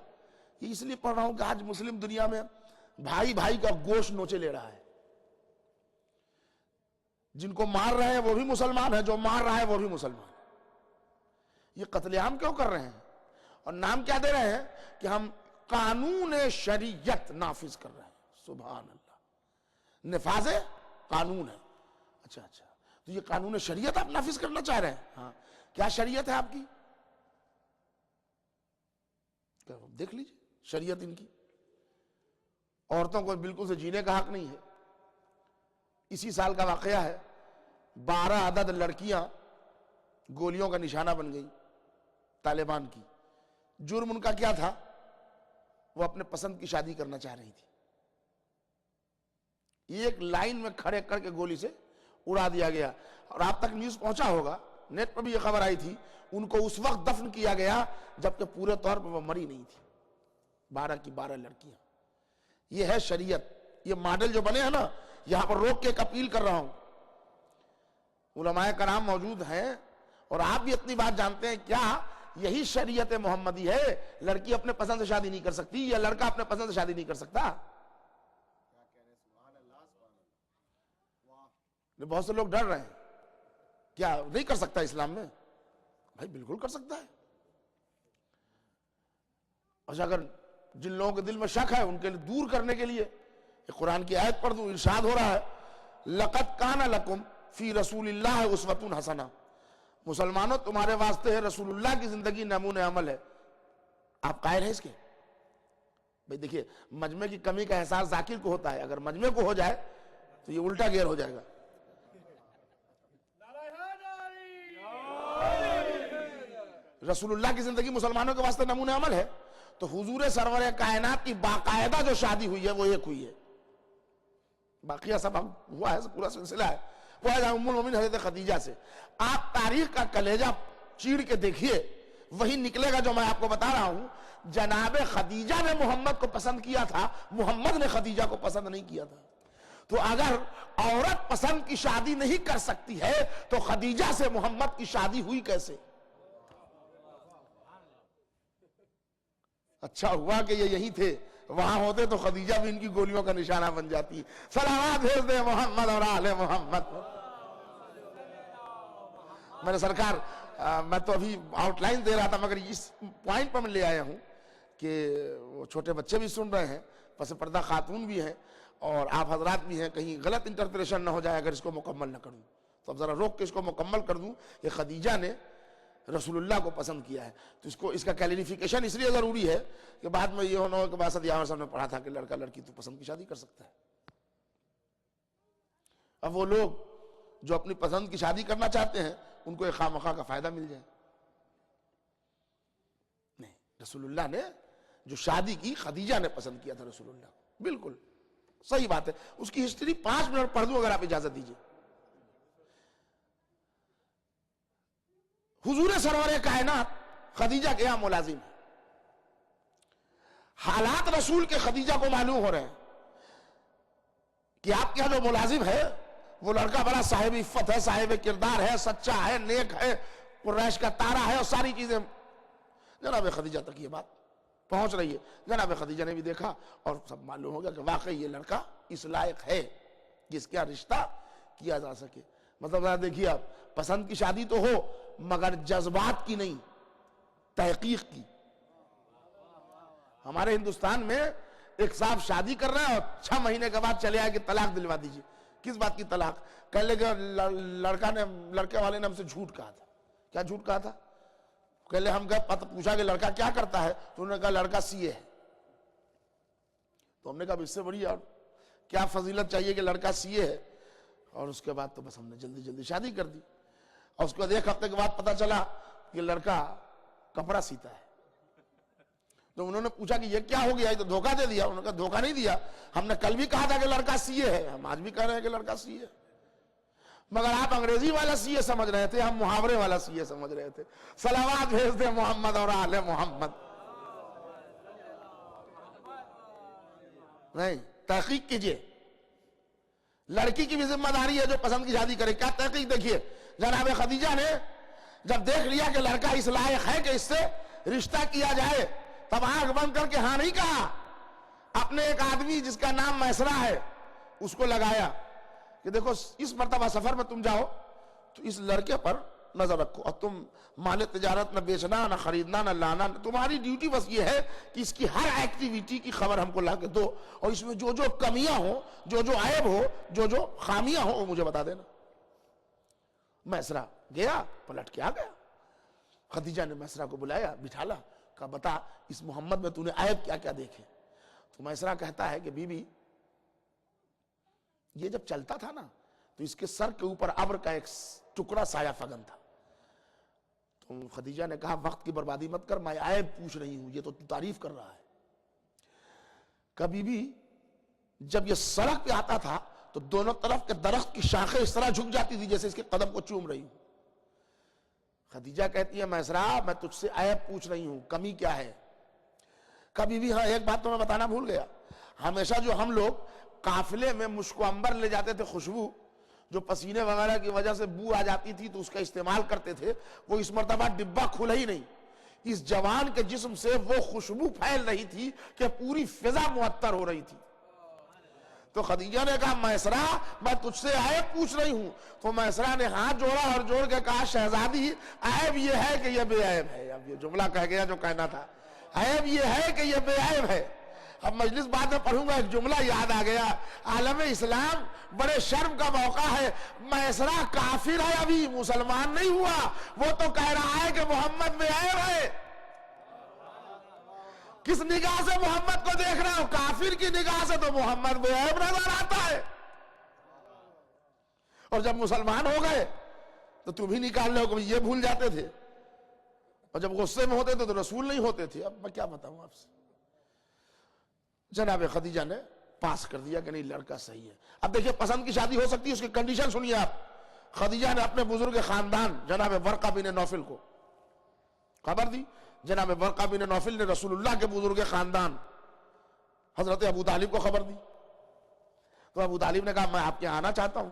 یہ اس لیے پڑھ رہا ہوں کہ آج مسلم دنیا میں بھائی بھائی کا گوشت نوچے لے رہا ہے. جن کو مار رہے ہیں وہ بھی مسلمان ہیں، جو مار رہا ہے وہ بھی مسلمان. یہ قتل عام کیوں کر رہے ہیں؟ اور نام کیا دے رہے ہیں کہ ہم قانون شریعت نافذ کر رہے ہیں. سبحان اللہ، نفاذ قانون ہے. اچھا تو یہ قانون شریعت آپ نافذ کرنا چاہ رہے ہیں؟ ہاں. کیا شریعت ہے آپ کی؟ دیکھ لیجیے شریعت ان کی. عورتوں کو بالکل سے جینے کا حق نہیں ہے. اسی سال کا واقعہ ہے، 12 عدد لڑکیاں گولیوں کا نشانہ بن گئی طالبان کی. جرم ان کا کیا تھا؟ وہ اپنے پسند کی شادی کرنا چاہ رہی تھی. ایک لائن میں کھڑے کر کے گولی سے اڑا دیا گیا. اور آپ تک نیوز پہنچا ہوگا، نیٹ پر بھی یہ خبر آئی تھی، ان کو اس وقت دفن کیا گیا جبکہ پورے طور پر وہ مری نہیں تھی. 12 کی 12 لڑکیاں. یہ ہے شریعت. یہ ماڈل جو بنے ہیں نا، یہاں پر روک کے ایک اپیل کر رہا ہوں. علماء کرام موجود ہیں اور آپ بھی اتنی بات جانتے ہیں، کیا یہی شریعت محمدی ہے؟ لڑکی اپنے پسند سے شادی نہیں کر سکتی یا لڑکا اپنے پسند سے شادی نہیں کر سکتا؟ بہت سے لوگ ڈر رہے ہیں، کیا نہیں کر سکتا اسلام میں؟ بھائی بالکل کر سکتا ہے. اچھا، اگر جن لوگوں کے دل میں شک ہے ان کے لیے دور کرنے کے لیے قرآن کی آیت پڑھ دوں. ارشاد ہو رہا ہے، لَقَدْ كَانَ لَكُمْ فِي رَسُولِ اللَّهِ أُسْوَةٌ حَسَنَةٌ. مسلمانوں تمہارے واسطے ہے رسول اللہ کی زندگی نمونہ عمل ہے. آپ قائل ہیں اس کے؟ بھئی دیکھیے، مجمع کی کمی کا احساس ذاکر کو ہوتا ہے، اگر مجمع کو ہو جائے تو یہ الٹا گیئر ہو جائے گا. رسول اللہ کی زندگی مسلمانوں کے واسطے نمونہ عمل ہے، تو حضور سرور کائنات کی باقاعدہ جو شادی ہوئی ہے وہ ایک ہوئی ہے. باقیہ سب ہوا ہے، پورا سلسلہ ہے. وہ ہے ام المومنین حضرت خدیجہ سے. آپ تاریخ کا کلیجہ چیڑ کے دیکھیے، وہی نکلے گا جو میں آپ کو بتا رہا ہوں. جناب خدیجہ نے محمد کو پسند کیا تھا، محمد نے خدیجہ کو پسند نہیں کیا تھا. تو اگر عورت پسند کی شادی نہیں کر سکتی ہے تو خدیجہ سے محمد کی شادی ہوئی کیسے؟ اچھا ہوا کہ یہ یہی تھے، وہاں ہوتے تو خدیجہ بھی ان کی گولیوں کا نشانہ بن جاتی. سلامات بھیج دیں محمد اور آل محمد. میرے سرکار، میں تو ابھی آؤٹ لائن دے رہا تھا مگر اس پوائنٹ پر میں لے آیا ہوں کہ وہ چھوٹے بچے بھی سن رہے ہیں، پس پردہ خاتون بھی ہیں اور آپ حضرات بھی ہیں، کہیں غلط انٹرپریشن نہ ہو جائے اگر اس کو مکمل نہ کروں. تو اب ذرا روک کے اس کو مکمل کر دوں کہ خدیجہ نے رسول اللہ کو پسند کیا ہے. تو اس کا کلیریفیکیشن اس لیے ضروری ہے کہ بعد میں یہ ہونا ہو کہ باسط یہاں صاحب نے پڑھا تھا کہ لڑکا لڑکی تو پسند کی شادی کر سکتا ہے. اب وہ لوگ جو اپنی پسند کی شادی کرنا چاہتے ہیں ان کو ایک خواہ کا فائدہ مل جائے. نہیں، رسول اللہ نے جو شادی کی خدیجہ نے پسند کیا تھا رسول اللہ کو. بالکل صحیح بات ہے. اس کی ہسٹری 5 منٹ پڑھ دوں اگر آپ اجازت دیجیے. حضور سرور کائنات خدیجہ کے یہاں ملازم ہے. حالات رسول کے خدیجہ کو معلوم ہو رہے ہیں کہ آپ کے یہاں جو ملازم ہے وہ لڑکا بڑا صاحب عفت ہے، صاحب کردار ہے، سچا ہے، نیک ہے، قریش کا تارا ہے اور ساری چیزیں. جناب خدیجہ تک یہ بات پہنچ رہی ہے. جناب خدیجہ نے بھی دیکھا اور سب معلوم ہو گیا کہ واقعی یہ لڑکا اس لائق ہے جس کا رشتہ کیا جا سکے. مطلب دیکھیے، آپ پسند کی شادی تو ہو مگر جذبات کی نہیں، تحقیق کی. ہمارے ہندوستان میں ایک صاحب شادی کر رہا ہے اور 6 مہینے کے بعد چلے آئے کہ طلاق دلوا دیجیے. کس بات کی طلاق؟ کہہ لے کہ لڑکے والے نے ہم سے جھوٹ کہا تھا. کیا جھوٹ کہا تھا؟ کہہ لے ہم گئے پوچھا کہ لڑکا کیا کرتا ہے تو انہوں نے کہا لڑکا CA ہے. تو ہم نے کہا اس سے بڑی اور کیا فضیلت چاہیے کہ لڑکا CA ہے. اور اس کے بعد تو بس ہم نے جلدی شادی کر دی. اور اس کے بعد 1 ہفتے کے بعد پتا چلا کہ لڑکا کپڑا سیتا ہے. تو انہوں نے پوچھا کہ یہ کیا ہو گیا؟ تو دھوکہ دے دیا. انہوں نے کہا دھوکہ نہیں دیا، ہم نے کل بھی کہا تھا کہ لڑکا CA ہے، ہم آج بھی کہہ رہے ہیں کہ لڑکا CA ہے. مگر آپ انگریزی والا CA سمجھ رہے تھے، ہم محاورے والا CA سمجھ رہے تھے. صلوات بھیج دیں محمد اور آل محمد. نہیں، تحقیق کیجئے. لڑکی کی بھی ذمہ داری ہے جو پسند کی شادی کرے. کیا تحقیق؟ دیکھیے جناب خدیجہ نے جب دیکھ لیا کہ لڑکا اس لائق ہے کہ اس سے رشتہ کیا جائے، تب آنکھ بند کر کے ہاں نہیں کہا. اپنے ایک آدمی جس کا نام میسرہ ہے اس کو لگایا کہ دیکھو اس مرتبہ سفر میں تم جاؤ تو اس لڑکے پر نظر رکھو، اور تم مال تجارت نہ بیچنا نہ خریدنا نہ لانا، تمہاری ڈیوٹی بس یہ ہے کہ اس کی ہر ایکٹیویٹی کی خبر ہم کو لا کے دو، اور اس میں جو جو کمیاں ہوں، جو جو عیب ہو، جو جو خامیاں ہوں، وہ مجھے بتا دینا۔ میسرہ گیا، پلٹ کے آ گیا۔ خدیجہ نے میسرہ کو بلایا، بٹھالا، کہا بتا اس محمد میں تو نے عیب کیا کیا دیکھے؟ تو میسرہ کہتا ہے کہ بی بی یہ جب چلتا تھا نا تو اس کے سر کے اوپر ابر کا ایک ٹکڑا سایہ فگن تھا۔ تو خدیجہ نے کہا وقت کی بربادی مت کر، میں عیب پوچھ رہی ہوں، یہ تو تعریف کر رہا ہے۔ کبھی بھی جب یہ سڑک پہ آتا تھا تو دونوں طرف کے درخت کی شاخیں اس طرح جھک جاتی تھی جیسے اس کے قدم کو چوم رہی ہوں۔ خدیجہ کہتی ہے میسرہ میں تجھ سے عیب پوچھ رہی ہوں، کمی کیا ہے؟ کبھی بھی ہاں ایک بات تو میں بتانا بھول گیا، ہمیشہ جو ہم لوگ قافلے میں مشک و عنبر لے جاتے تھے، خوشبو جو پسینے وغیرہ کی وجہ سے بو آ جاتی تھی تو اس کا استعمال کرتے تھے، وہ اس مرتبہ ڈبہ کھلا ہی نہیں، اس جوان کے جسم سے وہ خوشبو پھیل رہی تھی کہ پوری فضا معطر ہو رہی تھی۔ تو خدیجہ نے کہا میسرہ میں تجھ سے عیب پوچھ رہی ہوں۔ تو میسرہ نے ہاتھ جوڑا اور جوڑ کے کہا شہزادی عیب یہ ہے کہ یہ بے عیب ہے۔ اب یہ جملہ کہہ گیا جو کہنا تھا، عیب یہ ہے کہ یہ بے عیب ہے۔ اب مجلس بعد میں پڑھوں گا، ایک جملہ یاد آ گیا، عالم اسلام بڑے شرم کا موقع ہے، میسرہ کافر ہے، ابھی مسلمان نہیں ہوا، وہ تو کہہ رہا ہے کہ محمد بے عیب ہے۔ کس نگاہ سے محمد کو دیکھ رہا ہوں؟ کافر کی نگاہ سے تو محمد بے عیب نظر آتا ہے۔ اور جب مسلمان ہو گئے تو تم ہی نکال لو کہ یہ بھول جاتے تھے، اور جب غصے میں ہوتے تھے تو رسول نہیں ہوتے تھے۔ اب میں کیا بتاؤں آپ سے؟ جناب خدیجہ نے پاس کر دیا کہ نہیں لڑکا صحیح ہے۔ اب دیکھیں پسند کی شادی ہو سکتی ہے، اس کی کنڈیشن سنیے آپ۔ خدیجہ نے اپنے بزرگ خاندان جناب ورقہ بن نوفل کو خبر دی۔ جناب ورقہ بن نوفل نے رسول اللہ کے بزرگ خاندان حضرت ابو طالب کو خبر دی۔ تو ابو طالب نے کہا میں آپ کے آنا چاہتا ہوں۔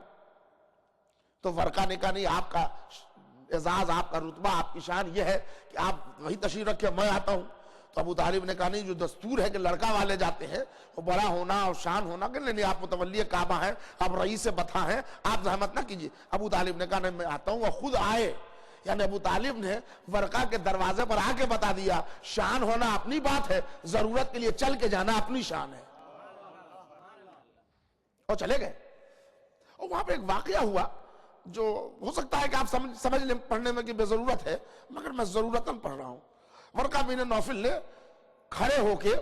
تو ورقہ نے کہا نہیں، آپ کا اعزاز، آپ کا رتبہ، آپ کی شان یہ ہے کہ آپ وہی تشریف رکھے، میں آتا ہوں۔ تو ابو طالب نے کہا نہیں، جو دستور ہے کہ لڑکا والے جاتے ہیں وہ بڑا ہونا اور شان ہونا، کہ نہیں آپ متولی کعبہ ہیں، آپ رئیس بطحہ ہیں، آپ زحمت نہ کیجیے۔ ابو طالب نے کہا نہیں میں آتا ہوں، وہ خود آئے۔ یعنی ابو طالب نے ورقہ کے دروازے پر آ کے بتا دیا شان ہونا اپنی بات ہے، ضرورت کے لیے چل کے جانا اپنی شان ہے، اور چلے گئے۔ اور وہاں پہ ایک واقعہ ہوا جو ہو سکتا ہے کہ آپ سمجھ لیں پڑھنے میں کہ بے ضرورت ہے، مگر میں ضرورتاً پڑھ رہا ہوں۔ ورقہ بن نوفل نے کھڑے ہو کے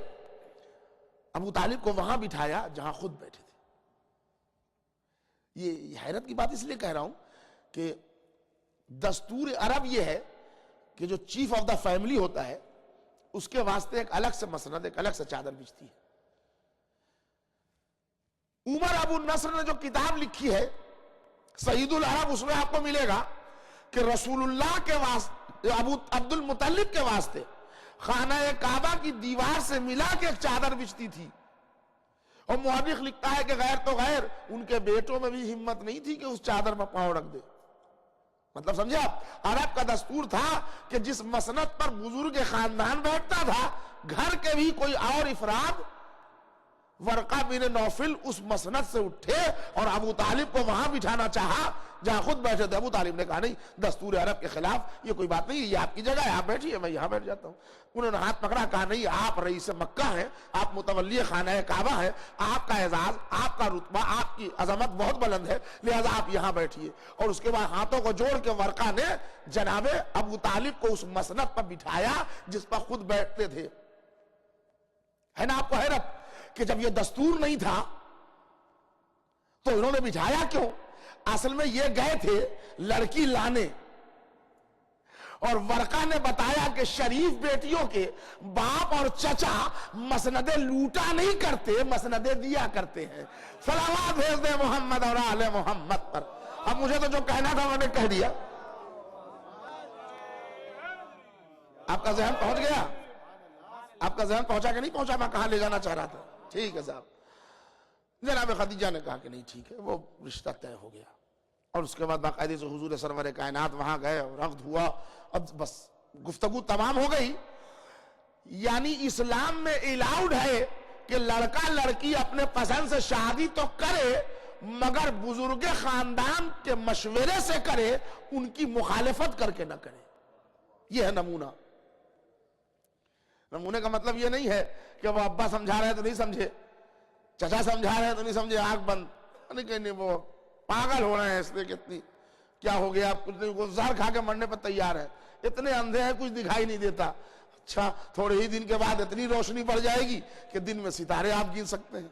ابو طالب کو وہاں بٹھایا جہاں خود بیٹھے تھے۔ یہ حیرت کی بات اس لیے کہہ رہا ہوں کہ دستور عرب یہ ہے کہ جو چیف آف دا فیملی ہوتا ہے اس کے واسطے ایک الگ سے مسند، ایک الگ سے چادر بچتی ہے۔ عمر ابو النصر نے جو کتاب لکھی ہے سعید العرب، اس میں آپ کو ملے گا کہ رسول اللہ کے واسطے، ابو عبد المطلب کے واسطے خانہ کعبہ کی دیوار سے ملا کے ایک چادر بچتی تھی۔ اور مورخ لکھتا ہے کہ غیر تو غیر ان کے بیٹوں میں بھی ہمت نہیں تھی کہ اس چادر میں پاؤں رکھ دے۔ مطلب سمجھے آپ، عرب کا دستور تھا کہ جس مسند پر بزرگ خاندان بیٹھتا تھا، گھر کے بھی کوئی اور افراد، ورقہ بن نوفل اس مسند سے اٹھے اور ابو طالب کو وہاں بٹھانا چاہا جہاں خود بیٹھے تھے۔ ابو طالب نے کہا نہیں، دستور عرب کے خلاف، یہ کوئی بات نہیں، یہ آپ کی جگہ ہے، آپ بیٹھیے، میں یہاں بیٹھ جاتا ہوں۔ انہوں نے ہاتھ پکڑا، کہا نہیں، آپ رئیس مکہ ہیں، آپ متولی خانہ کعبہ ہیں، آپ کا اعزاز، آپ کا رتبہ، آپ کی عظمت بہت بلند ہے، لہذا آپ یہاں بیٹھیے۔ اور اس کے بعد ہاتھوں کو جوڑ کے ورقہ نے جناب ابو طالب کو اس مسند پر بٹھایا جس پر خود بیٹھتے تھے۔ ہے نا آپ کو حیرت کہ جب یہ دستور نہیں تھا تو انہوں نے بٹھایا کیوں؟ اصل میں یہ گئے تھے لڑکی لانے، اور ورقہ نے بتایا کہ شریف بیٹیوں کے باپ اور چچا مسندیں لوٹا نہیں کرتے، مسندیں دیا کرتے ہیں۔ صلوات بھیج دیں محمد اور آل محمد پر۔ اب مجھے تو جو کہنا تھا میں نے کہہ دیا۔ آپ کا ذہن پہنچ گیا؟ آپ کا ذہن پہنچا کہ نہیں پہنچا؟ میں کہاں لے جانا چاہ رہا تھا؟ ٹھیک ہے صاحب۔ جناب خدیجہ نے کہا کہ نہیں ٹھیک ہے، وہ رشتہ طے ہو گیا۔ اور اس کے بعد باقاعدے سے حضور سرور کائنات وہاں گئے اور عقد ہوا۔ اب بس گفتگو تمام ہو گئی۔ یعنی اسلام میں الاؤڈ ہے کہ لڑکا لڑکی اپنے پسند سے شادی تو کرے، مگر بزرگ خاندان کے مشورے سے کرے، ان کی مخالفت کر کے نہ کرے. یہ ہے نمونہ. نمونے کا مطلب یہ نہیں ہے کہ وہ ابا سمجھا رہے ہیں تو نہیں سمجھے، چچا سمجھا رہے ہیں تو نہیں سمجھے، آنکھ بند نہیں، وہ پاگل ہو رہے ہیں اس لیے کہ اتنی کیا ہو گیا، آپ کچھ نہیں، وہ زہر کھا کے مرنے پر تیار ہے، اتنے اندھے ہیں کچھ دکھائی نہیں دیتا. اچھا تھوڑے ہی دن کے بعد اتنی روشنی پڑ جائے گی کہ دن میں ستارے آپ گن سکتے ہیں.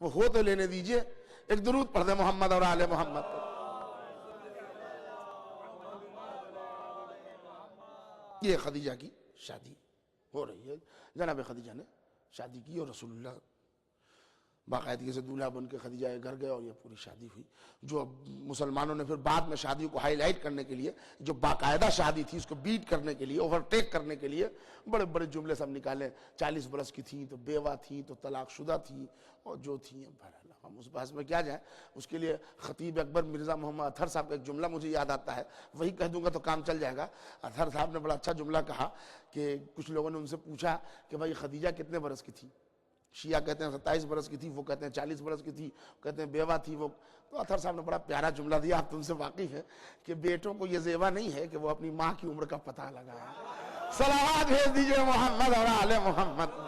وہ ہو تو لینے دیجئے. ایک درود پڑھ دیں محمد اور آل محمد. یہ خدیجہ کی شادی ہو رہی ہے. جناب خدیجہ نے شادی کی اور رسول اللہ باقاعدگی سے دولہا بن کے خدیجہ کے گھر گئے اور یہ پوری شادی ہوئی. جو مسلمانوں نے پھر بعد میں شادی کو ہائی لائٹ کرنے کے لیے، جو باقاعدہ شادی تھی اس کو بیٹ کرنے کے لیے، اوورٹیک کرنے کے لیے بڑے بڑے جملے سب نکالے. 40 برس کی تھیں تو بیوہ تھیں تو طلاق شدہ تھیں اور جو تھیں. ہم اس بحث میں کیا جائیں. اس کے لیے خطیب اکبر مرزا محمد اطہر صاحب کا ایک جملہ مجھے یاد آتا ہے، وہی کہہ دوں گا تو کام چل جائے گا. اطہر صاحب نے بڑا اچھا جملہ کہا کہ کچھ لوگوں نے ان سے پوچھا کہ بھائی خدیجہ کتنے برس کی تھی؟ شیعہ کہتے ہیں 27 برس کی تھی، وہ کہتے ہیں 40 برس کی تھی، کہتے ہیں بیوہ تھی وہ. تو اطہر صاحب نے بڑا پیارا جملہ دیا، آپ تو ان سے واقف ہیں، کہ بیٹوں کو یہ زیبا نہیں ہے کہ وہ اپنی ماں کی عمر کا پتہ لگائیں. صلوات بھیج دیجئے محمد اور آل محمد.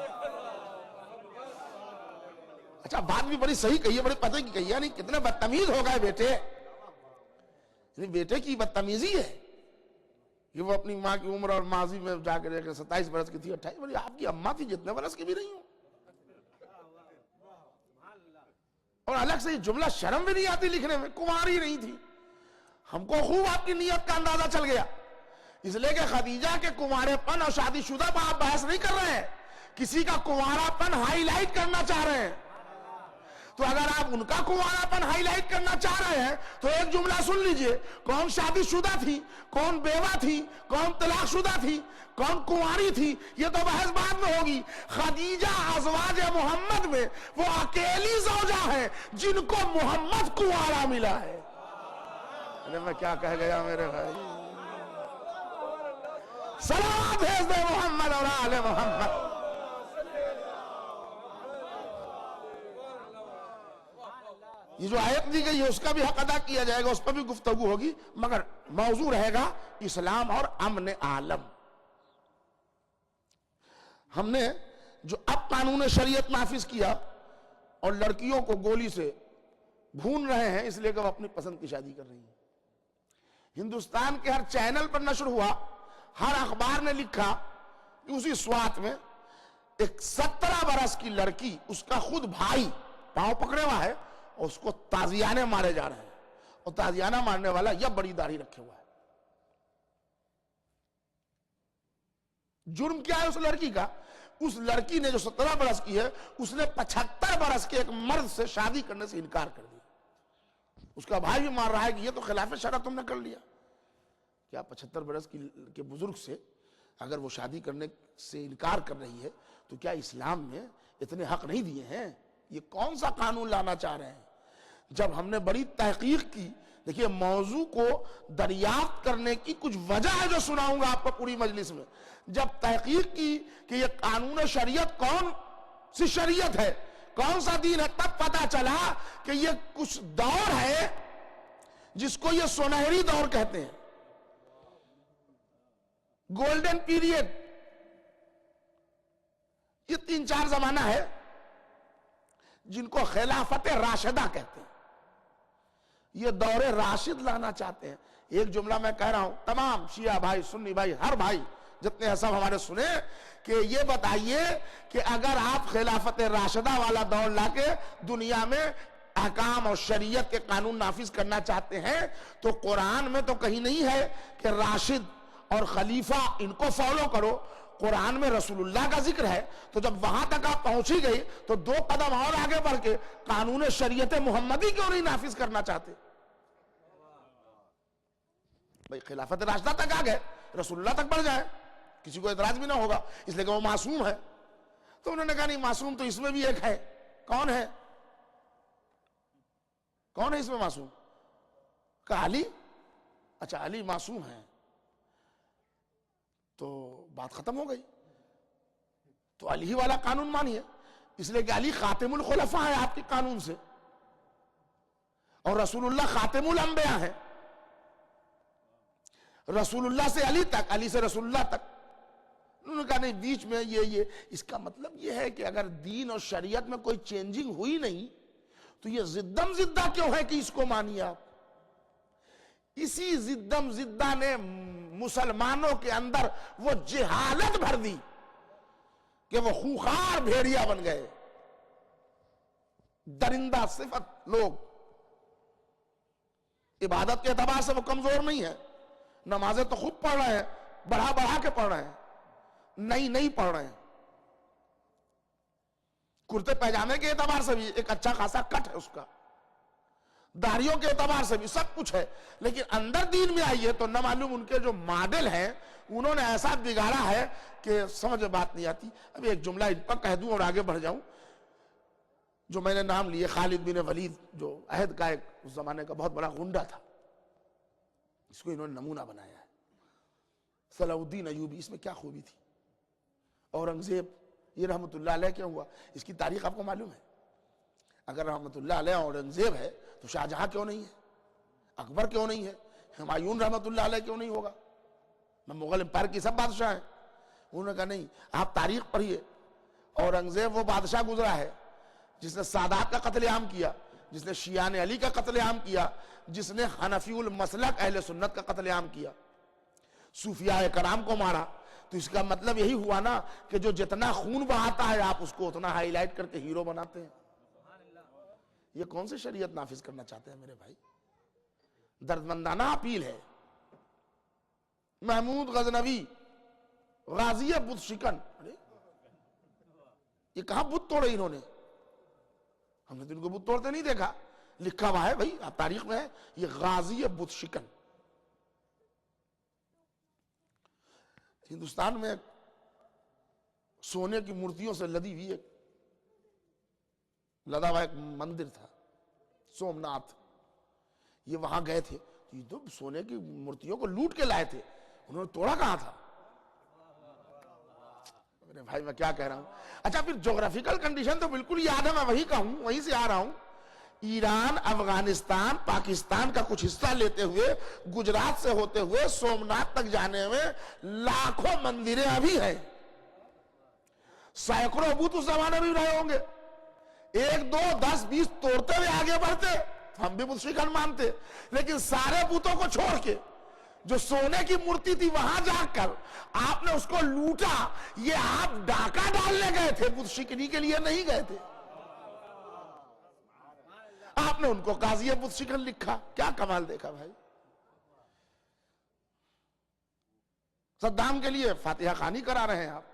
اچھا بات بھی بڑی صحیح کہی ہے، بڑے پتہ کی کہی ہے. نہیں کتنے بدتمیز ہو گئے بیٹے. بیٹے کی بدتمیزی ہے کہ وہ اپنی ماں کی عمر اور ماضی میں جا کے 27 برس کی تھی، 28 برس. آپ کی اماں تھی جتنے برس کی بھی نہیں ہوں. اور الگ سے یہ جملہ شرم بھی نہیں آتی لکھنے میں، کنواری نہیں تھی. ہم کو خوب آپ کی نیت کا اندازہ چل گیا، اس لیے کہ خدیجہ کے کنوارے پن اور شادی شدہ پر آپ بحث نہیں کر رہے ہیں، کسی کا کنوارا پن ہائی لائٹ کرنا چاہ رہے ہیں. تو اگر آپ ان کا کنوارا پن ہائی لائٹ کرنا چاہ رہے ہیں تو ایک جملہ سن لیجئے، کون شادی شدہ تھی، کون بیوہ تھی، کون طلاق شدہ تھی، کون کنواری تھی، یہ تو بحث بعد میں ہوگی. خدیجہ ازواج محمد میں وہ اکیلی زوجہ ہے جن کو محمد کنوارا ملا ہے. میں کیا کہہ گیا میرے بھائی. صلوات بھیج دے محمد اور آل محمد. یہ جو آیت دی گئی ہے اس کا بھی حق ادا کیا جائے گا، اس پر بھی گفتگو ہوگی، مگر موضوع رہے گا اسلام اور امن عالم. ہم نے جو اب قانون شریعت نافذ کیا اور لڑکیوں کو گولی سے بھون رہے ہیں اس لیے کہ وہ اپنی پسند کی شادی کر رہی ہیں. ہندوستان کے ہر چینل پر نشر ہوا، ہر اخبار نے لکھا کہ اسی سوات میں ایک 17 برس کی لڑکی، اس کا خود بھائی پاؤں پکڑے ہوا ہے اور اس کو تازیانے مارے جا رہے ہیں، اور تازیانہ مارنے والا یہ بڑی داڑھی رکھے ہوا ہے. جرم کیا ہے اس لڑکی کا؟ اس لڑکی نے جو 17 برس کی ہے اس نے 75 برس کے ایک مرد سے شادی کرنے سے انکار کر دیا. اس کا بھائی بھی مار رہا ہے کہ یہ تو خلاف شرع تم نے کر لیا. کیا 75 برس کے بزرگ سے اگر وہ شادی کرنے سے انکار کر رہی ہے تو کیا اسلام میں اتنے حق نہیں دیے ہیں؟ یہ کون سا قانون لانا چاہ رہے ہیں؟ جب ہم نے بڑی تحقیق کی، دیکھیے موضوع کو دریافت کرنے کی کچھ وجہ ہے جو سناؤں گا آپ کو پوری مجلس میں. جب تحقیق کی کہ یہ قانون شریعت کون سی شریعت ہے، کون سا دین ہے، تب پتا چلا کہ یہ کچھ دور ہے جس کو یہ سنہری دور کہتے ہیں، گولڈن پیریڈ. یہ 3-4 زمانہ ہے جن کو خلافت راشدہ کہتے ہیں. یہ دور راشد لانا چاہتے ہیں. ایک جملہ میں کہہ رہا ہوں، تمام شیعہ بھائی، سنی بھائی، ہر بھائی جتنے ہیں سب ہمارے سنیں کہ یہ بتائیے کہ اگر آپ خلافت راشدہ والا دور لا کے دنیا میں احکام اور شریعت کے قانون نافذ کرنا چاہتے ہیں تو قرآن میں تو کہیں نہیں ہے کہ راشد اور خلیفہ ان کو فالو کرو. قرآن میں رسول اللہ کا ذکر ہے. تو جب وہاں تک آپ پہنچی گئی تو 2 قدم اور آگے بڑھ کے قانون شریعت محمدی کیوں نہیں نافذ کرنا چاہتے؟ بھئی خلافت راشدہ تک آ گئے، رسول اللہ تک بڑھ جائے، کسی کو اعتراض بھی نہ ہوگا، اس لیے کہ وہ معصوم ہے. تو انہوں نے کہا نہیں، معصوم تو اس میں بھی ایک ہے. کون ہے؟ کون ہے اس میں معصوم؟ کہا علی. اچھا علی معصوم ہے تو بات ختم ہو گئی. تو علی ہی والا قانون مانیے، اس لیے کہ علی خاتم الخلفاء ہے آپ کے قانون سے. اور رسول اللہ خاتم الانبیاء ہیں، رسول اللہ سے علی تک، علی سے رسول اللہ تک. انہوں نے کہا نہیں بیچ میں یہ اس کا مطلب یہ ہے کہ اگر دین اور شریعت میں کوئی چینجنگ ہوئی نہیں تو یہ زدم زدہ کیوں ہے کہ اس کو مانیے آپ؟ اسی زدم زدہ نے مسلمانوں کے اندر وہ جہالت بھر دی کہ وہ خوخار بھیڑیا بن گئے، درندہ صفت لوگ. عبادت کے اعتبار سے وہ کمزور نہیں ہے، نمازیں تو خوب پڑھ رہے ہیں، بڑھا بڑھا کے پڑھ رہے ہیں، نہیں پڑھ رہے ہیں. کرتے پیجامے کے اعتبار سے بھی ایک اچھا خاصا کٹ ہے اس کا، داڑھیوں کے اعتبار سے بھی سب کچھ ہے، لیکن اندر دین میں آئیے تو نہ معلوم ان کے جو ماڈل ہیں انہوں نے ایسا بگاڑا ہے کہ سمجھ بات نہیں آتی. ابھی ایک جملہ ان پر کہہ دوں اور آگے بڑھ جاؤں. جو میں نے نام لیے خالد بن ولید، جو عہد کا ایک اس زمانے کا بہت بڑا غنڈہ تھا، اس کو انہوں نے نمونہ بنایا ہے. صلاح الدین ایوبی، اس میں کیا خوبی تھی. اورنگزیب، یہ رحمت اللہ علیہ کیا ہوا، اس کی تاریخ آپ کو معلوم ہے. اگر رحمت اللہ علیہ اورنگزیب ہے تو شاہجہاں کیوں نہیں ہے، اکبر کیوں نہیں ہے، ہمایون رحمت اللہ علیہ کیوں نہیں ہوگا؟ مغل امپائر کی سب بادشاہ ہیں. انہوں نے کہا نہیں، آپ تاریخ پڑھیے. اورنگزیب وہ بادشاہ گزرا ہے جس نے سادات کا قتل عام کیا، جس نے شیعان علی کا قتل عام کیا، جس نے حنفی المسلک اہل سنت کا قتل عام کیا، صوفیاء کرام کو مارا. تو اس کا مطلب یہی ہوا نا کہ جو جتنا خون بہاتا ہے آپ اس کو اتنا ہائی لائٹ کر کے ہیرو بناتے ہیں. یہ کون سی شریعت نافذ کرنا چاہتے ہیں میرے بھائی؟ دردمندانہ اپیل ہے. محمود غزنوی، غازی بت شکن، یہ کہاں بت توڑے انہوں نے؟ ہم نے تو ان کو بت توڑتے نہیں دیکھا. لکھا ہوا ہے بھائی، آپ تاریخ میں ہے، یہ غازی بت شکن. ہندوستان میں سونے کی مورتیوں سے لدا ہوا ایک مندر تھا، سومناتھ. یہ وہاں گئے تھے، یہ تو سونے کی مورتیوں کو لوٹ کے لائے تھے، انہوں نے توڑا کہاں تھا؟ میرے بھائی میں کیا کہہ رہا ہوں. اچھا پھر جغرافیکل کنڈیشن تو بالکل یاد ہے، میں وہی کہوں، وہیں سے آ رہا ہوں. ایران، افغانستان، پاکستان کا کچھ حصہ لیتے ہوئے، گجرات سے ہوتے ہوئے سومناتھ تک جانے میں لاکھوں مندریں ابھی ہیں. سینکڑوں بت اس زمانے میں بھی رہے ہوں گے. 1 2 10 20 توڑتے ہوئے آگے بڑھتے، ہم بھی بت شکن مانتے، لیکن سارے بتوں کو چھوڑ کے جو سونے کی مورتی تھی وہاں جا کر آپ نے اس کو لوٹا. یہ آپ ڈاکہ ڈالنے گئے تھے، بت شکنی کے لیے نہیں گئے تھے. آپ نے ان کو قاضی بت شکن لکھا. کیا کمال دیکھا بھائی. صدام کے لیے فاتحہ خوانی کرا رہے ہیں آپ.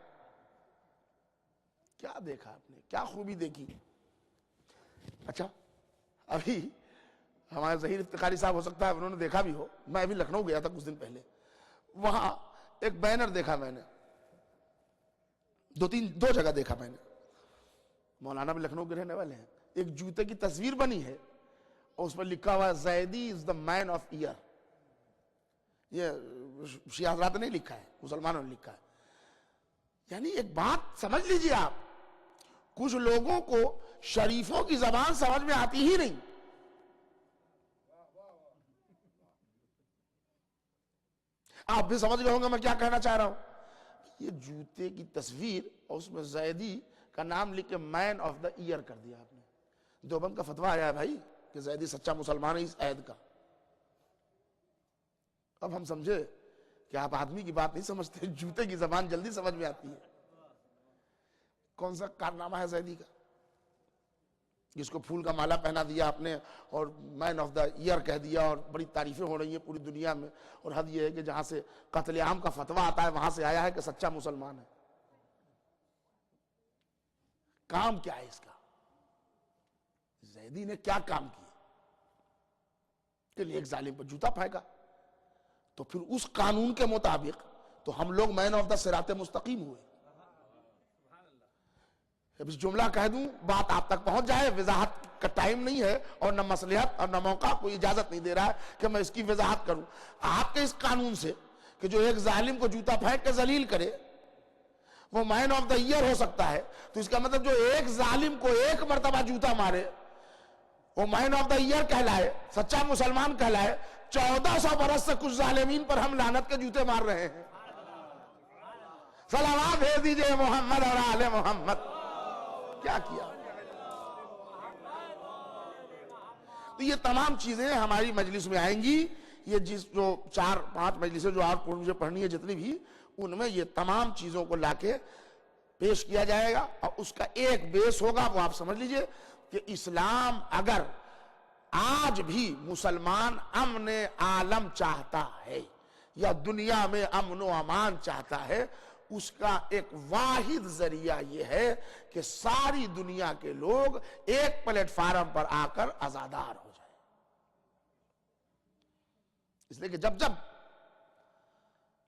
کیا دیکھا آپ نے، کیا خوبی دیکھی. اچھا ابھی ہمارے ظہیر افتخاری صاحب ہو سکتا ہے انہوں نے دیکھا بھی ہو، میں ابھی لکھنؤ گیا تھا کچھ دن پہلے، وہاں ایک بینر دیکھا میں نے، 2 جگہ دیکھا میں نے. مولانا بھی لکھنؤ کے رہنے والے ہیں. ایک جوتے کی تصویر بنی ہے اور اس پر لکھا ہوا ہے زیدی از دا مین آف ایئر. یہ شیعہ حضرات نے لکھا ہے، مسلمانوں نے لکھا ہے. یعنی ایک بات سمجھ لیجئے آپ، کچھ لوگوں کو شریفوں کی زبان سمجھ میں آتی ہی نہیں. آپ بھی سمجھ گئے ہوں گے میں کیا کہنا چاہ رہا ہوں. یہ جوتے کی تصویر اور اس میں زیدی کا نام لکھ کے مین آف دا ایئر کر دیا آپ نے. دیوبند کا فتویٰ آیا ہے بھائی کہ زیدی سچا مسلمان ہے اس عہد کا. اب ہم سمجھے کہ آپ آدمی کی بات نہیں سمجھتے، جوتے کی زبان جلدی سمجھ میں آتی ہے. کون سا کارنامہ ہے زیدی کا، جس کو پھول کا مالا پہنا دیا آپ نے اور مین آف دا ایئر کہہ دیا، اور بڑی تعریفیں ہو رہی ہیں پوری دنیا میں. اور حد یہ ہے کہ جہاں سے قتل عام کا فتویٰ آتا ہے وہاں سے آیا ہے کہ سچا مسلمان ہے. کام کیا ہے اس کا؟ زیدی نے کیا کام کیا کہ ایک ظالم پر جوتا پھینکا؟ تو پھر اس قانون کے مطابق تو ہم لوگ مین آف دا صراط مستقیم ہوئے. اب اس جملہ کہہ دوں بات آپ تک پہنچ جائے. وضاحت کا ٹائم نہیں ہے اور نہ مصلحت اور نہ موقع، کوئی اجازت نہیں دے رہا ہے کہ میں اس کی وضاحت کروں. آپ کے اس قانون سے کہ جو ایک ظالم کو جوتا پھینک کے ذلیل کرے وہ مین آف دا ایئر ہو سکتا ہے، تو اس کا مطلب جو ایک ظالم کو ایک مرتبہ جوتا مارے وہ مین آف دا ایئر کہلائے، سچا مسلمان کہلائے، 1400 برس سے کچھ ظالمین پر ہم لعنت کے جوتے مار رہے ہیں. صلوات بھیج دیجئے محمد اور آل محمد. کیا کیا؟ تو یہ تمام چیزیں ہماری مجلس میں آئیں گی. یہ جو 4-5 مجلسیں جو آپ کو مجھے پڑھنی ہے جتنی بھی، ان میں یہ تمام چیزوں کو لا کے پیش کیا جائے گا. اور اس کا ایک بیس ہوگا، وہ آپ سمجھ لیجئے کہ اسلام اگر آج بھی مسلمان امن عالم چاہتا ہے یا دنیا میں امن و امان چاہتا ہے، اس کا ایک واحد ذریعہ یہ ہے کہ ساری دنیا کے لوگ ایک پلیٹ فارم پر آ کر آزادار ہو جائیں. اس لیے کہ جب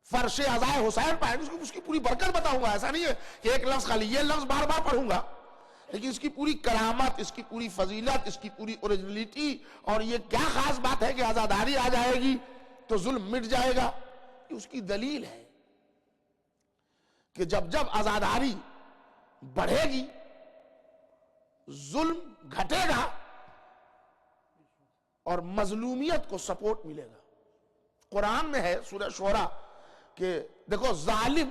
فرش عزائے حسین پائیں گے، اس کی پوری برکت بتاؤں گا. ایسا نہیں ہے کہ ایک لفظ خالی یہ لفظ بار بار پڑھوں گا، لیکن اس کی پوری کرامت، اس کی پوری فضیلت، اس کی پوری اوریجنلٹی، اور یہ کیا خاص بات ہے کہ آزاداری آ جائے گی تو ظلم مٹ جائے گا، یہ اس کی دلیل ہے کہ جب آزاداری بڑھے گی، ظلم گھٹے گا اور مظلومیت کو سپورٹ ملے گا. قرآن میں ہے سورہ شعراء کہ دیکھو ظالم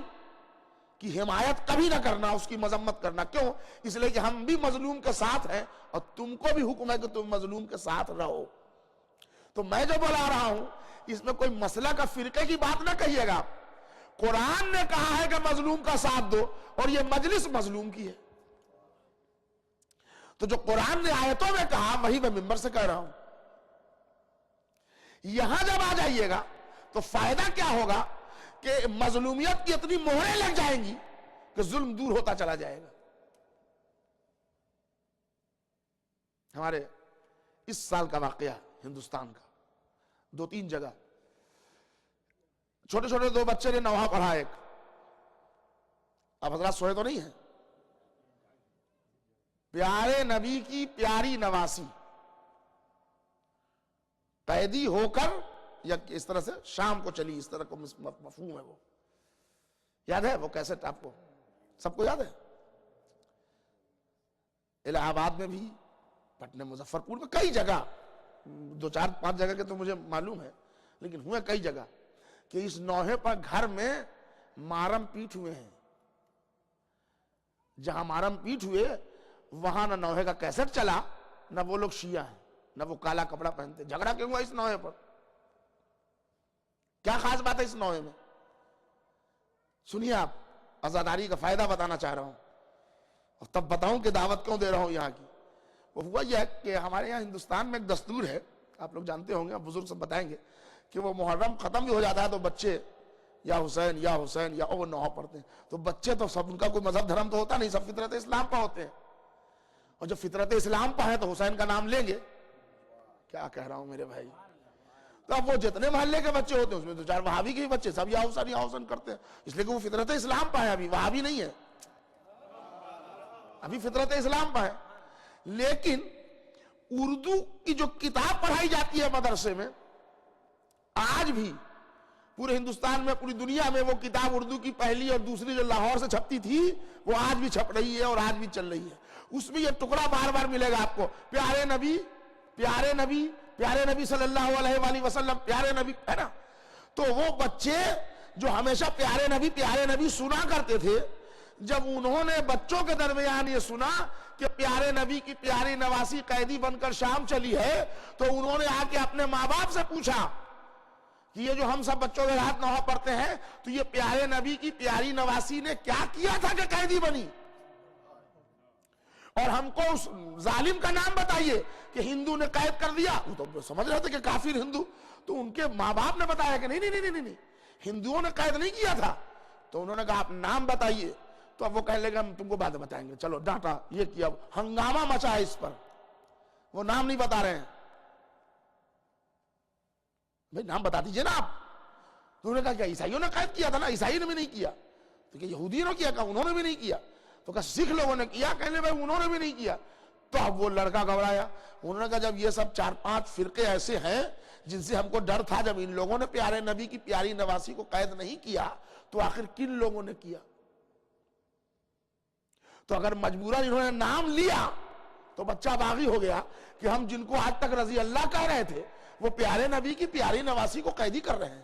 کی حمایت کبھی نہ کرنا، اس کی مذمت کرنا. کیوں؟ اس لیے کہ ہم بھی مظلوم کے ساتھ ہیں اور تم کو بھی حکم ہے کہ تم مظلوم کے ساتھ رہو. تو میں جو بلا رہا ہوں اس میں کوئی مسئلہ کا فرقے کی بات نہ کہیے گا. قرآن نے کہا ہے کہ مظلوم کا ساتھ دو، اور یہ مجلس مظلوم کی ہے. تو جو قرآن نے آیتوں میں کہا وہی میں ممبر سے کہہ رہا ہوں. یہاں جب آ جائیے گا تو فائدہ کیا ہوگا کہ مظلومیت کی اتنی مہریں لگ جائیں گی کہ ظلم دور ہوتا چلا جائے گا. ہمارے اس سال کا واقعہ ہندوستان کا 2-3 جگہ چھوٹے چھوٹے 2 بچے نے نوحہ پڑھا. ایک اب حضرات سوئے تو نہیں ہیں. پیارے نبی کی پیاری نواسی، قیدی ہو کر یا اس طرح سے شام کو چلی، اس طرح کو مفہوم ہے. وہ یاد ہے وہ کیسٹ آپ کو سب کو یاد ہے؟ الہ آباد میں بھی، پٹنہ مظفرپور میں، کئی جگہ، 2-4-5 جگہ کے تو مجھے معلوم ہے، لیکن ہوئے کئی جگہ کہ اس نوحے پر گھر میں مارم پیٹ ہوئے ہیں. جہاں مارم پیٹ ہوئے وہاں نہ نوحے کا کیسٹ چلا، نہ وہ لوگ شیعہ ہیں، نہ وہ کالا کپڑا پہنتے. جھگڑا کیوں ہوا اس نوحے پر؟ کیا خاص بات ہے اس نوحے میں؟ سنیے، آپ آزاداری کا فائدہ بتانا چاہ رہا ہوں اور تب بتاؤں کہ دعوت کیوں دے رہا ہوں یہاں کی. وہ ہوا یہ ہے کہ ہمارے یہاں ہندوستان میں ایک دستور ہے، آپ لوگ جانتے ہوں گے، بزرگ سب بتائیں گے، کہ وہ محرم ختم بھی ہو جاتا ہے تو بچے یا حسین یا حسین یا او نوحہ پڑھتے ہیں. تو بچے تو سب، ان کا کوئی مذہب دھرم تو ہوتا نہیں، سب فطرت اسلام پہ ہوتے ہیں، اور جب فطرت اسلام پہ ہیں تو حسین کا نام لیں گے. کیا کہہ رہا ہوں میرے بھائی؟ تو اب وہ جتنے محلے کے بچے ہوتے ہیں اس میں 2-4 وہابی کے بھی بچے، سب یا حسین کرتے ہیں، اس لیے کہ وہ فطرت اسلام پہ ہے، ابھی وہابی نہیں ہے، ابھی فطرت اسلام پہ ہے. لیکن اردو کی جو کتاب پڑھائی جاتی ہے مدرسے میں، آج بھی پورے ہندوستان میں، پوری دنیا میں وہ کتاب اردو کی پہلی اور دوسری جو لاہور سے چھپتی تھی وہ آج بھی چھپ رہی ہے اور آج بھی چل رہی ہے. اس میں یہ ٹکڑا بار بار ملے گا آپ کو، پیارے نبی پیارے نبی پیارے نبی صلی اللہ علیہ وآلہ وسلم، پیارے نبی، ہے نا. تو وہ بچے جو ہمیشہ پیارے نبی سنا کرتے تھے، جب انہوں نے بچوں کے درمیان یہ سنا کہ پیارے نبی کی پیاری نواسی قیدی بن کر شام چلی ہے، تو انہوں نے آ کے اپنے ماں باپ سے پوچھا کہ یہ جو ہم سب بچوں کے ہاتھ نوحہ پڑھتے ہیں، تو یہ پیارے نبی کی پیاری نواسی نے کیا کیا تھا کہ قیدی بنی؟ اور ہم کو اس ظالم کا نام بتائیے کہ ہندو نے قید کر دیا. وہ تو سمجھ رہے تھے کہ کافر ہندو. تو ان کے ماں باپ نے بتایا کہ نہیں، ہندوؤں نے قید نہیں کیا تھا. تو انہوں نے کہا آپ نام بتائیے. تو اب وہ کہنے لگے ہم تم کو بعد میں بتائیں گے. چلو ڈانٹا، یہ کیا، ہنگامہ مچا ہے اس پر، وہ نام نہیں بتا رہے ہیں. بھائی نام بتا دیجئے نا آپ. تو انہوں نے کہا کہ عیسائیوں نے قید کیا تھا نا، عیسائی نے بھی نہیں کیا. تو کہ یہودیوں نے کیا؟ کہا انہوں نے بھی نہیں کیا. تو کہا سکھ لوگوں نے کیا؟ کہنے بھائی انہوں نے بھی نہیں کیا. تو اب وہ لڑکا گھبرایا. انہوں نے کہا جب یہ سب 4-5 فرقے ایسے ہیں جن سے ہم کو ڈر تھا، جب ان لوگوں نے پیارے نبی کی پیاری نواسی کو قید نہیں کیا تو آخر کن لوگوں نے کیا؟ تو اگر مجبوراً انہوں نے نام لیا تو بچہ باغی ہو گیا کہ ہم جن کو آج تک رضی اللہ کہہ رہے تھے وہ پیارے نبی کی پیاری نواسی کو قیدی کر رہے ہیں.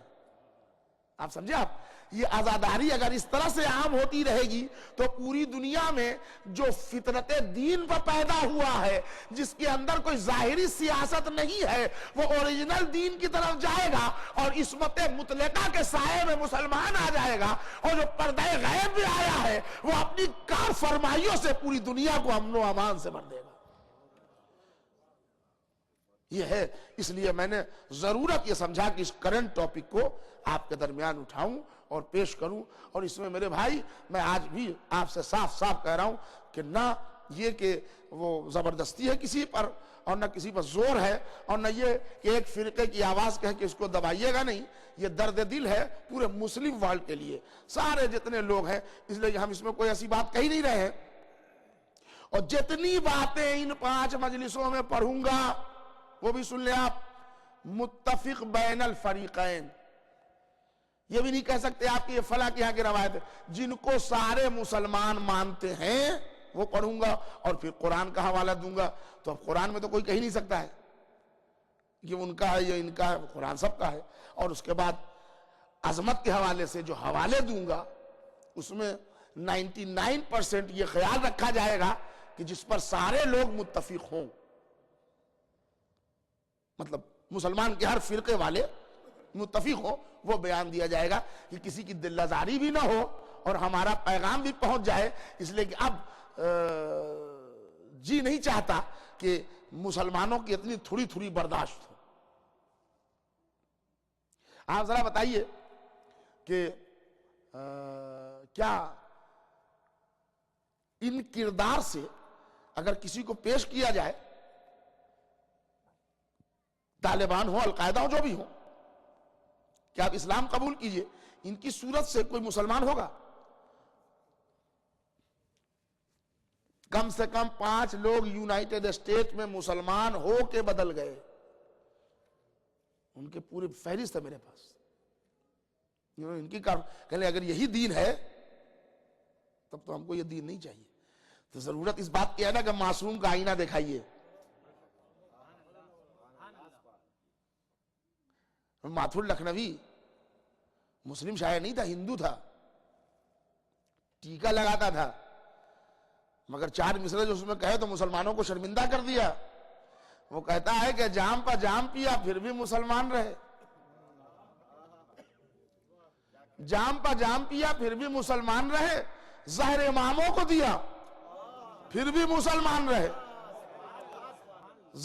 آپ سمجھے؟ آپ یہ عزاداری اگر اس طرح سے عام ہوتی رہے گی تو پوری دنیا میں جو فطرت دین پر پیدا ہوا ہے، جس کے اندر کوئی ظاہری سیاست نہیں ہے، وہ اوریجنل دین کی طرف جائے گا اور عصمت مطلقہ کے سائے میں مسلمان آ جائے گا، اور جو پردہ غیب بھی آیا ہے وہ اپنی کار فرمائیوں سے پوری دنیا کو امن و امان سے بھر دے گا. یہ ہے، اس لیے میں نے ضرورت یہ سمجھا کہ اس کرنٹ ٹاپک کو آپ کے درمیان اٹھاؤں اور پیش کروں. اور اس میں میرے بھائی میں آج بھی آپ سے صاف صاف کہہ رہا ہوں کہ نہ یہ کہ وہ زبردستی ہے کسی پر، اور نہ کسی پر زور ہے، اور نہ یہ کہ ایک فرقے کی آواز کہہ کہ اس کو دبائیے گا. نہیں، یہ درد دل ہے پورے مسلم ورلڈ کے لیے، سارے جتنے لوگ ہیں. اس لیے ہم اس میں کوئی ایسی بات کہی نہیں رہے ہیں. اور جتنی باتیں ان 5 مجلسوں میں پڑھوں گا وہ بھی سن لیں آپ، متفق بین الفریقین. یہ بھی نہیں کہہ سکتے آپ کہ یہ فلاں کے یہاں کی روایت ہے. جن کو سارے مسلمان مانتے ہیں وہ پڑھوں گا، اور پھر قرآن کا حوالہ دوں گا. تو اب قرآن میں تو کوئی کہہ نہیں سکتا ہے کہ ان کا ہے یا ان کا ہے، قرآن سب کا ہے. اور اس کے بعد عظمت کے حوالے سے جو حوالے دوں گا اس میں 99% یہ خیال رکھا جائے گا کہ جس پر سارے لوگ متفق ہوں، مطلب مسلمان کے ہر فرقے والے متفق ہوں، وہ بیان دیا جائے گا کہ کسی کی دل آزاری بھی نہ ہو اور ہمارا پیغام بھی پہنچ جائے. اس لیے کہ اب جی نہیں چاہتا کہ مسلمانوں کی اتنی تھوڑی تھوڑی برداشت ہو. آپ ذرا بتائیے کہ کیا ان کردار سے اگر کسی کو پیش کیا جائے، طالبان ہو، القاعدہ ہو، جو بھی ہو، کہ آپ اسلام قبول کیجئے، ان کی صورت سے کوئی مسلمان ہوگا؟ کم سے کم 5 لوگ یونائٹڈ اسٹیٹ میں مسلمان ہو کے بدل گئے. ان کے پورے فہرست ہے میرے پاس. ان کی کہنے اگر یہی دین ہے تب تو ہم کو یہ دین نہیں چاہیے. تو ضرورت اس بات کی ہے نا کہ معصوم کا آئینہ دکھائیے. ماتھر لکھنوی مسلم شاعر نہیں تھا، ہندو تھا، ٹیکا لگاتا تھا، مگر 4 مصرے جو اس میں کہے تو مسلمانوں کو شرمندہ کر دیا. وہ کہتا ہے کہ جام پا جام پیا پھر بھی مسلمان رہے، جام پا جام پیا پھر بھی مسلمان رہے، زہر اماموں کو دیا پھر بھی مسلمان رہے،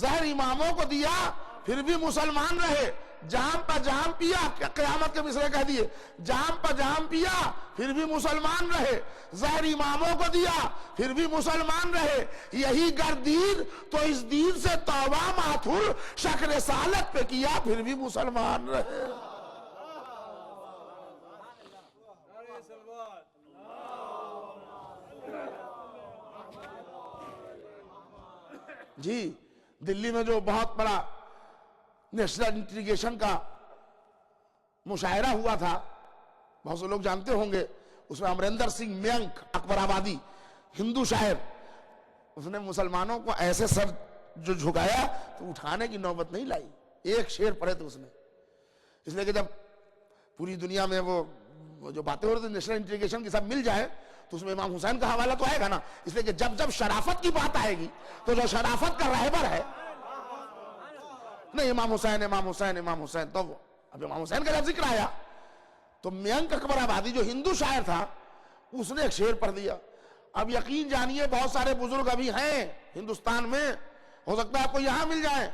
زہر اماموں کو دیا پھر بھی مسلمان رہے. جام پا جام پیا، قیامت کے مصرے کہہ دیے، جام پا جام پیا پھر بھی مسلمان رہے، زہر اماموں کو دیا پھر بھی مسلمان رہے. یہی گر دین تو اس دین سے توبہ ماتھر شک رسالت پہ کیا پھر بھی مسلمان رہے. جی دلی میں جو بہت بڑا نیشنل انٹیگریشن کا مشاعرہ ہوا تھا، بہت سے لوگ جانتے ہوں گے، اس میں امریندر سنگھ میانک اکبر آبادی ہندو شاعر، اس نے مسلمانوں کو ایسے سر جو جھکایا تو اٹھانے کی نوبت نہیں لائی. ایک شعر پڑھے تھے اس نے. اس لیے کہ جب پوری دنیا میں وہ جو باتیں ہو رہی تھی نیشنل انٹیگریشن کی سب مل جائے تو اس میں امام حسین کا حوالہ تو آئے گا نا. اس لیے کہ جب شرافت کی بات آئے گی تو جو شرافت کا رہبر ہے، نہیں امام حسین امام حسین امام حسین، تو اب امام حسین کا جب ذکر آیا تو میانک اکبر آبادی جو ہندو شاعر تھا اس نے ایک شعر پڑھ دیا. اب یقین جانیے بہت سارے بزرگ ابھی ہیں ہندوستان میں، ہو سکتا ہے آپ کو یہاں مل جائیں،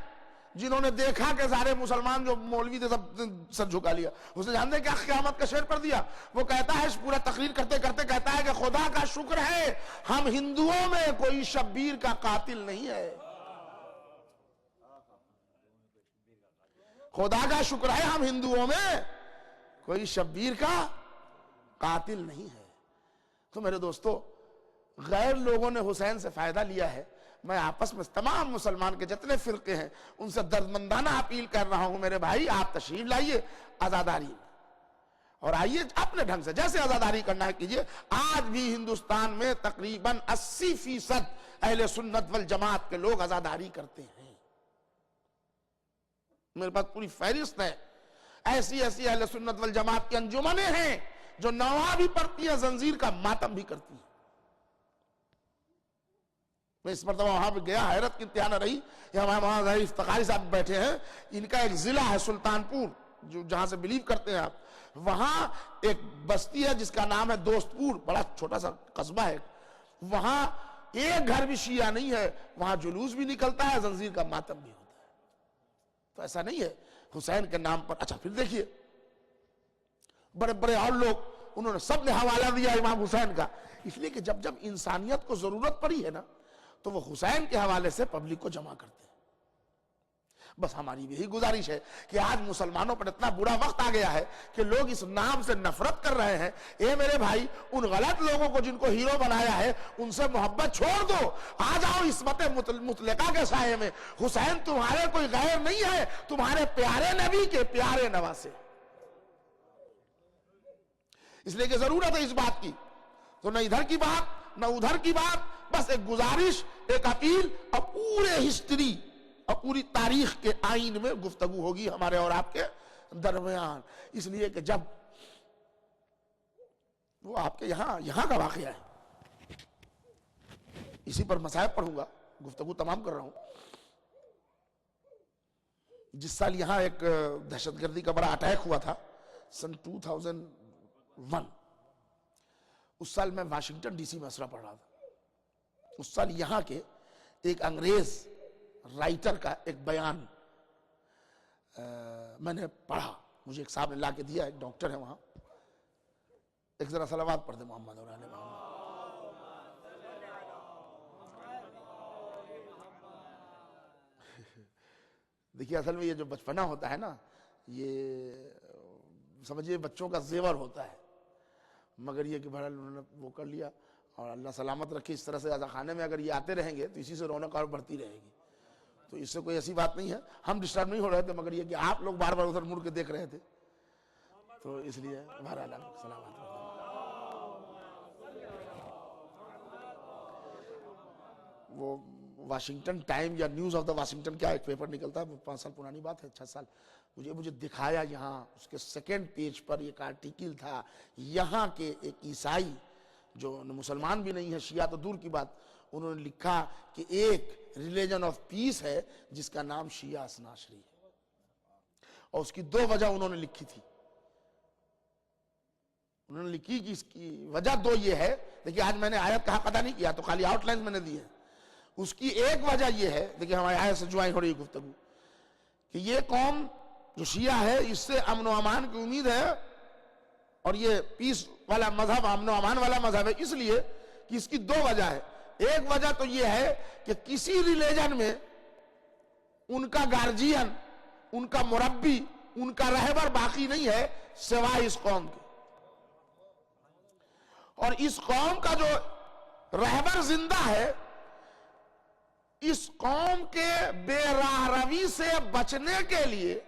جنہوں نے دیکھا کہ سارے مسلمان جو مولوی تھے سب سر جھکا لیا. اس نے جانتے کیا قیامت کا شعر پڑھ دیا. وہ کہتا ہے پورا تقریر کرتے کرتے کہتا ہے کہ خدا کا شکر ہے ہم ہندوؤں میں کوئی شبیر کا قاتل نہیں ہے. خدا کا شکر ہے ہم ہندوؤں میں کوئی شبیر کا قاتل نہیں ہے. تو میرے دوستو، غیر لوگوں نے حسین سے فائدہ لیا ہے. میں آپس میں تمام مسلمان کے جتنے فرقے ہیں ان سے دردمندانہ اپیل کر رہا ہوں، میرے بھائی آپ تشریف لائیے عزاداری میں، اور آئیے اپنے ڈھنگ سے جیسے عزاداری کرنا ہے کیجئے. آج بھی ہندوستان میں تقریباً 80% اہل سنت والجماعت کے لوگ عزاداری کرتے ہیں. میرے پاس پوری فہرست ہے. ایسی اہل سنت والجماعت کی انجمنیں ہیں جو نوا بھی پڑھتی ہیں, زنجیر کا ماتم بھی کرتی ہیں. میں اس مرتبہ وہاں پہ گیا, حیرت کی انتہا نہ رہی. ہمارے وہاں ظاہر افتخاری صاحب بیٹھے ہیں, ان کا ایک ضلع ہے سلطان پور, جو جہاں سے بلیو کرتے ہیں آپ. وہاں ایک بستی ہے جس کا نام ہے دوست پور, بڑا چھوٹا سا قصبہ ہے. وہاں ایک گھر بھی شیعہ نہیں ہے. وہاں جلوس بھی نکلتا ہے, زنجیر کا ماتم بھی ہوتا ہے. تو ایسا نہیں ہے حسین کے نام پر. اچھا پھر دیکھیے بڑے بڑے اور لوگ, انہوں نے سب نے حوالہ دیا امام حسین کا, اس لیے کہ جب انسانیت کو ضرورت پڑی ہے نا, تو وہ حسین کے حوالے سے پبلک کو جمع کرتے ہیں. بس ہماری یہی گزارش ہے کہ آج مسلمانوں پر اتنا برا وقت آ گیا ہے کہ لوگ اس نام سے نفرت کر رہے ہیں. اے میرے بھائی, ان غلط لوگوں کو جن کو ہیرو بنایا ہے ان سے محبت چھوڑ دو. آ جاؤ عصمت مطلقہ کے سائے میں. حسین تمہارے کوئی غیر نہیں ہے, تمہارے پیارے نبی کے پیارے نواسے. اس لیے کہ ضرورت ہے اس بات کی. تو نہ ادھر کی بات نہ ادھر کی بات, بس ایک گزارش, ایک اپیل, اور پورے ہسٹری اور پوری تاریخ کے آئین میں گفتگو ہوگی ہمارے اور آپ کے درمیان. اس لیے کہ جب وہ آپ کے یہاں کا واقعہ ہے, اسی پر مصائب پڑھوں گا, گفتگو تمام کر رہا ہوں. جس سال یہاں ایک دہشت گردی کا بڑا اٹیک ہوا تھا سن 2001, اس سال میں واشنگٹن ڈی سی میں اسرا پڑھ رہا تھا. اس سال یہاں کے ایک انگریز رائٹر کا ایک بیان میں نے پڑھا. مجھے ایک صاحب نے لا کے دیا, ایک ڈاکٹر ہے وہاں. ایک ذرا صلوات پڑھ دے محمد اور آل محمد. دیکھیے اصل میں یہ جو بچپنا ہوتا ہے نا, یہ سمجھئے بچوں کا زیور ہوتا ہے, مگر یہ کہ بہرحال انہوں نے وہ کر لیا, اور اللہ سلامت رکھے. اس طرح سے عزا خانے میں اگر یہ آتے رہیں گے تو اسی سے رونق اور بڑھتی رہے گی. تو اس سے کوئی ایسی بات نہیں ہے, ہم ڈسٹرب نہیں ہو رہے تھے, مگر یہ کہ آپ لوگ بار بار ادھر مڑ کے دیکھ رہے تھے, تو اس لیے بہرحال سلامت. وہ واشنگٹن ٹائم یا نیوز آف دا واشنگٹن کیا ایک پیپر نکلتا ہے, 5 سال پرانی بات ہے, 6 سال. مجھے دکھایا یہاں, اس کے سیکنڈ پیج پر ایک آرٹیکل تھا. یہاں کے ایک عیسائی جو مسلمان بھی نہیں ہے, شیعہ تو دور کی بات, انہوں نے لکھا کہ ایک ریلیجن آف پیس ہے جس کا نام شیعہ اثنا عشری ہے, اور اس کی 2 وجہ انہوں نے لکھی تھی. انہوں نے لکھی کہ اس کی وجہ 2 یہ ہے. دیکھیے آج میں نے آیت کہاں قطع نہیں کیا, تو خالی آؤٹ لائن میں نے دی ہے. اس کی ایک وجہ یہ ہے, دیکھیے ہماری آیت سے جوائن ہو رہی گفتگو, کہ یہ قوم جو شیعہ ہے اس سے امن و امان کی امید ہے, اور یہ پیس والا مذہب امن و امان والا مذہب ہے, اس لیے کہ اس کی 2 وجہ ہے. ایک وجہ تو یہ ہے کہ کسی ریلیجن میں ان کا گارجین, ان کا مربی, ان کا رہبر باقی نہیں ہے سوائے اس قوم کے, اور اس قوم کا جو رہبر زندہ ہے, اس قوم کے بے راہ روی سے بچنے کے لیے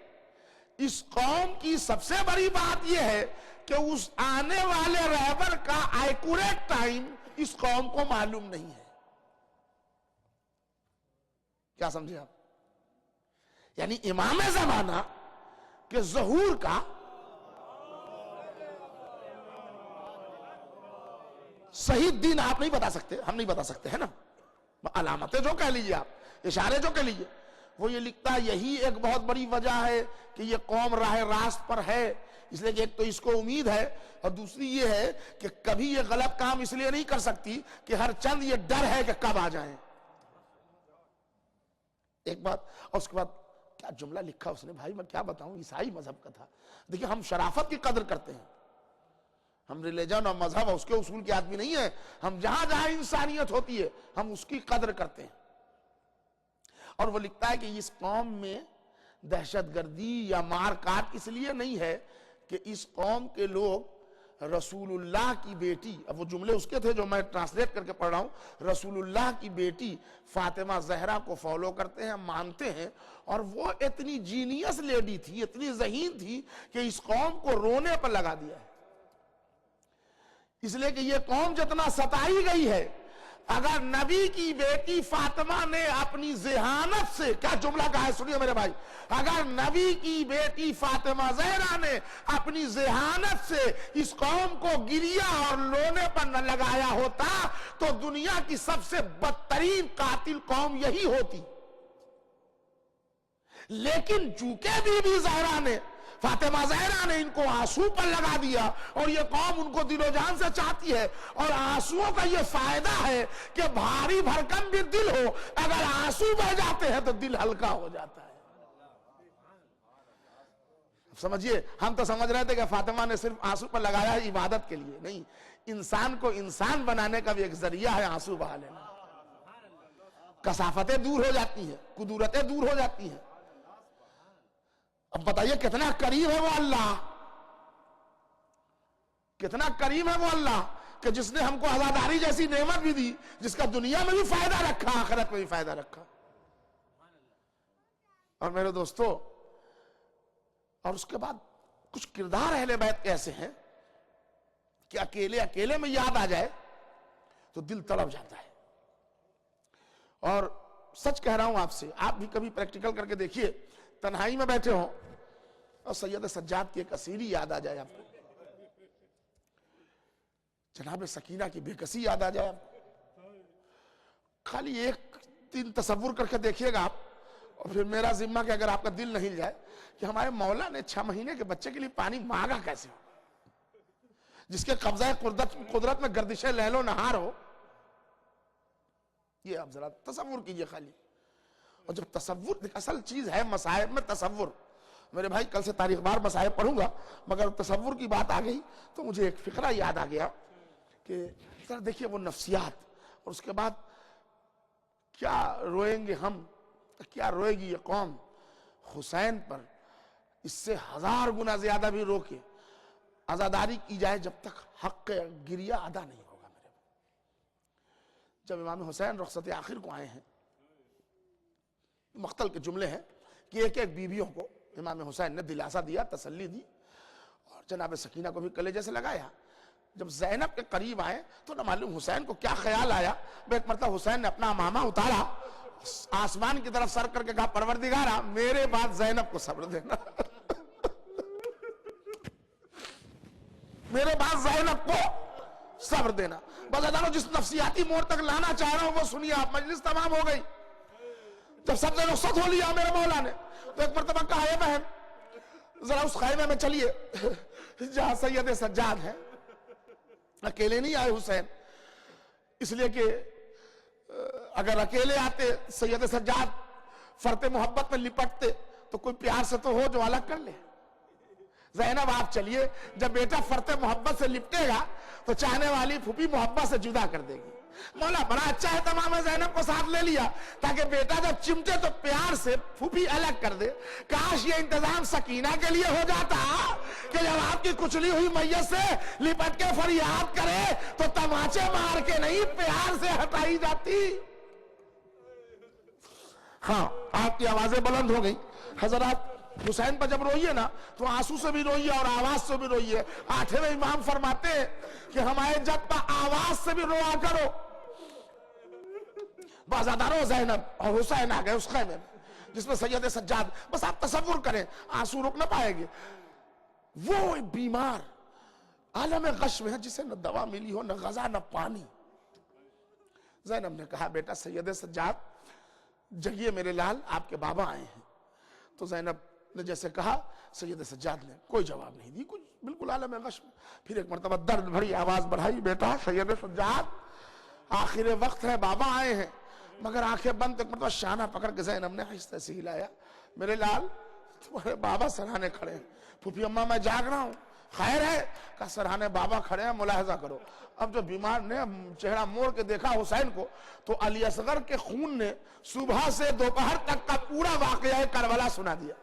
اس قوم کی سب سے بڑی بات یہ ہے کہ اس آنے والے رہبر کا ایکوریٹ ٹائم اس قوم کو معلوم نہیں ہے. کیا سمجھے آپ؟ یعنی امام زمانہ کے ظہور کا صحیح دن آپ نہیں بتا سکتے, ہم نہیں بتا سکتے, ہے نا. علامتیں جو کہہ لیجئے آپ, اشارے جو کہہ لیجئے, وہ یہ لکھتا ہے یہی ایک بہت بڑی وجہ ہے کہ یہ قوم راہ راست پر ہے. اس لیے کہ ایک تو اس کو امید ہے, اور دوسری یہ ہے کہ کبھی یہ غلط کام اس لیے نہیں کر سکتی کہ ہر چند یہ ڈر ہے کہ کب آ جائیں. ایک بات, اور اس کے بعد کیا جملہ لکھا اس نے, بھائی میں کیا بتاؤں, عیسائی مذہب کا تھا. دیکھیں ہم شرافت کی قدر کرتے ہیں, ہم ریلیجن اور مذہب اور اس کے اصول کے آدمی نہیں ہیں. ہم جہاں جہاں انسانیت ہوتی ہے ہم اس کی قدر کرتے ہیں. اور وہ لکھتا ہے کہ اس قوم میں دہشت گردی یا مار کاٹ اس لیے نہیں ہے کہ اس قوم کے لوگ رسول اللہ کی بیٹی، اب وہ جملے اس کے تھے جو میں ٹرانسلیٹ کر کے پڑھ رہا ہوں، رسول اللہ کی بیٹی فاطمہ زہرا کو فالو کرتے ہیں، مانتے ہیں، اور وہ اتنی جینیس لیڈی تھی، اتنی ذہین تھی کہ اس قوم کو رونے پر لگا دیا ہے، اس لیے کہ یہ قوم جتنا ستائی گئی ہے، اگر نبی کی بیٹی فاطمہ نے اپنی ذہانت سے، کیا جملہ کہا ہے سنیے میرے بھائی، اگر نبی کی بیٹی فاطمہ زہرا نے اپنی ذہانت سے اس قوم کو گریہ اور رونے پر نہ لگایا ہوتا تو دنیا کی سب سے بدترین قاتل قوم یہی ہوتی، لیکن چونکہ بی بی زہرا نے، فاطمہ زہرا نے ان کو آنسو پر لگا دیا، اور یہ قوم ان کو دل و جان سے چاہتی ہے، اور آنسوؤں کا یہ فائدہ ہے کہ بھاری بھرکم بھی دل ہو، اگر آنسو بہ جاتے ہیں تو دل ہلکا ہو جاتا ہے۔ سمجھئے، ہم تو سمجھ رہے تھے کہ فاطمہ نے صرف آنسو پر لگایا ہے عبادت کے لیے، نہیں، انسان کو انسان بنانے کا بھی ایک ذریعہ ہے آنسو بہا لینا، کثافتیں دور ہو جاتی ہیں، کدورتیں دور ہو جاتی ہیں۔ اب بتائیے کتنا کریم ہے وہ اللہ، کتنا کریم ہے وہ اللہ کہ جس نے ہم کو عزاداری جیسی نعمت بھی دی، جس کا دنیا میں بھی فائدہ رکھا، آخرت میں بھی فائدہ رکھا۔ اور میرے دوستو، اور اس کے بعد کچھ کردار اہل بیت ایسے ہیں کہ اکیلے میں یاد آ جائے تو دل تڑپ جاتا ہے۔ اور سچ کہہ رہا ہوں آپ سے، آپ بھی کبھی پریکٹیکل کر کے دیکھیے، تنہائی میں بیٹھے ہوں اور سید سجاد کی ایک اسیری یاد آ جائے آپ کو، جناب سکینہ کی بے کسی یاد آ جائے آپ کو، خالی ایک دن تصور کر کے دیکھیے گا آپ، اور پھر میرا ذمہ کہ اگر آپ کا دل نہیں جائے کہ ہمارے مولا نے 6 مہینے کے بچے کے لیے پانی مانگا کیسے ہو، جس کے قبضہ قدرت میں گردشیں لیل و نہار ہو، یہ آپ ذرا تصور کیجئے خالی۔ اور جب تصور، اصل چیز ہے مصائب میں تصور، میرے بھائی کل سے تاریخ بار مصائب پڑھوں گا، مگر تصور کی بات آ گئی تو مجھے ایک فقرہ یاد آ گیا کہ ذرا دیکھیے وہ نفسیات، اور اس کے بعد کیا روئیں گے ہم، کیا روئے گی یہ قوم حسین پر، اس سے 1000 گنا زیادہ بھی رو کے عزاداری کی جائے جب تک حق گریہ ادا نہیں ہوگا۔ میرے جب امام حسین رخصت آخر کو آئے ہیں، مقتل کے جملے ہیں کہ ایک ایک بیویوں کو امام حسین نے دلاسا دیا، تسلی دی، اور جناب سکینہ کو بھی کلیجے سے لگایا۔ جب زینب کے قریب آئے تو نہ معلوم حسین کو کیا خیال آیا، ایک مرتبہ حسین نے اپنا امامہ اتارا، آسمان کی طرف سر کر کے کہا پروردگارا میرے بعد زینب کو صبر دینا، میرے بعد زینب کو صبر دینا۔ بس ادانو جس نفسیاتی موڑ تک لانا چاہ رہا ہوں وہ سنیے آپ، مجلس تمام ہو گئی۔ جب سب سے رخصت ہو لیا میرے مولا نے تو ایک مرتبہ کہا اے بہن ذرا اس خیمے میں چلیے جہاں سید سجاد ہیں۔ اکیلے نہیں آئے حسین، اس لیے کہ اگر اکیلے آتے سید سجاد فرط محبت میں لپٹتے تو کوئی پیار سے تو ہو جو الگ کر لے۔ زینب آپ چلیے، جب بیٹا فرط محبت سے لپٹے گا تو چاہنے والی پھوپھی محبت سے جدا کر دے گی۔ مولا بڑا اچھا ہے تمام زینب کو ساتھ لے لیا تاکہ بیٹا جب چمٹے تو پیار سے پھوپھی الگ کر دے۔ کاش یہ انتظام سکینہ کے لیے ہو جاتا کہ جب آپ کی کچلی ہوئی میت سے لپٹ کے فریاد کرے تو تماچے مار کے نہیں پیار سے ہٹائی جاتی۔ ہاں آپ کی آوازیں بلند ہو گئی حضرات، حسین پر جب روئیے نا تو آنسو سے بھی روئیے اور آواز سے بھی روئیے۔ 8ویں امام فرماتے ہیں کہ ہمارے جد پر آواز سے بھی روا کرو۔ بازادارو زینب اور حسین آ گئے اس خیمے میں جس میں سید سجاد، بس آپ تصور کریں آنسو رک نہ پائے گے۔ وہ بیمار عالم غش میں ہے جسے نہ دوا ملی ہو، نہ غذا نہ پانی۔ زینب نے کہا بیٹا سید سجاد جگیے میرے لال، آپ کے بابا آئے ہیں۔ تو زینب نے جیسے کہا، سید سجاد نے کوئی جواب نہیں دی، کچھ بالکل عالم غش میں۔ پھر ایک مرتبہ درد بھری آواز بڑھائی، بیٹا سید سجاد آخر وقت ہے، بابا آئے ہیں۔ مگر آنکھیں بند، ایک مرتبہ شانہ پکڑ کے زینب نے آہستہ سے ہلایا، میرے لال تمہارے بابا سرہانے کھڑے ہیں۔ پھوپھی اماں میں جاگ رہا ہوں، خیر ہے؟ کہا سرہانے بابا کھڑے ہیں، ملاحظہ کرو۔ اب جو بیمار نے چہرہ موڑ کے دیکھا حسین کو تو علی اصغر کے خون نے صبح سے دوپہر تک کا پورا واقعہ کربلا سنا دیا۔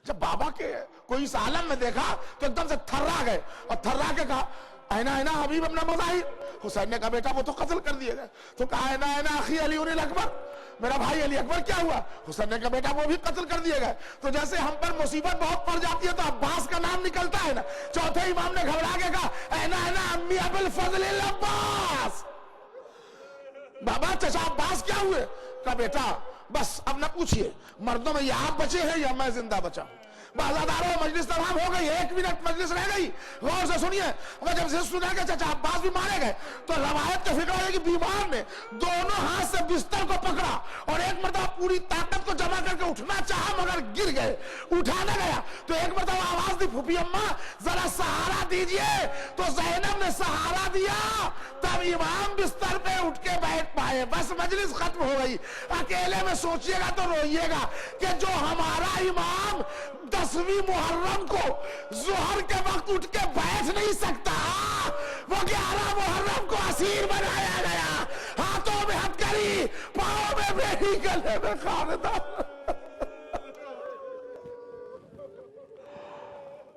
جب بابا کے کوئی اس عالم میں دیکھا تو ایک دم سے تھرا گئے اور تھرا کے کہا اینا اینا حبیب ابن مظاہر. حسین نے کہا بیٹا وہ تو قتل کر دیے گئے. تو کہا اینا اینا اخی علی الاکبر, میرا بھائی علی اکبر کیا ہوا؟ حسین نے کہا بیٹا وہ بھی قتل کر دیے گئے. تو جیسے ہم پر مصیبت بہت پڑ جاتی ہے تو عباس کا نام نکلتا ہے نا. چوتھے امام نے گھبرا کے کہا اینا اینا امی ابو الفضل العباس. بابا چچا عباس کیا ہوئے؟ کہا بیٹا بس اب نہ پوچھئے, مردوں میں یا آپ بچے ہیں یا میں زندہ بچا ہوں. بازاداروں مجلس تمام ہو گئی, 1 منٹ مجلس رہ گئی, غور سے سنیے. وہ جب سے سنا کہ چچا عباس بھی مارے گئے تو روایت کا فکر ہے کہ بیمار نے دونوں ہاتھ سے بستر کو پکڑا اور ایک مرتبہ پوری طاقت کو جمع کر کے اٹھنا چاہا مگر گر گئے. اٹھانا گیا تو ایک مرتبہ آواز دی پھوپھی اماں ذرا سہارا دیجئے. تو زینب نے سہارا دیا, تب امام بستر پہ اٹھ کے بیٹھ پائے. بس مجلس ختم ہو گئی. اکیلے میں سوچئے گا تو روئیے گا کہ جو ہمارا امام 10ویں محرم کو ظہر کے وقت اٹھ کے بیٹھ نہیں سکتا, وہ 11 محرم کو اسیر بنایا گیا. ہاتھوں میں ہتھکڑی, پاؤں میں بیڑی, گلے میں خاردہ.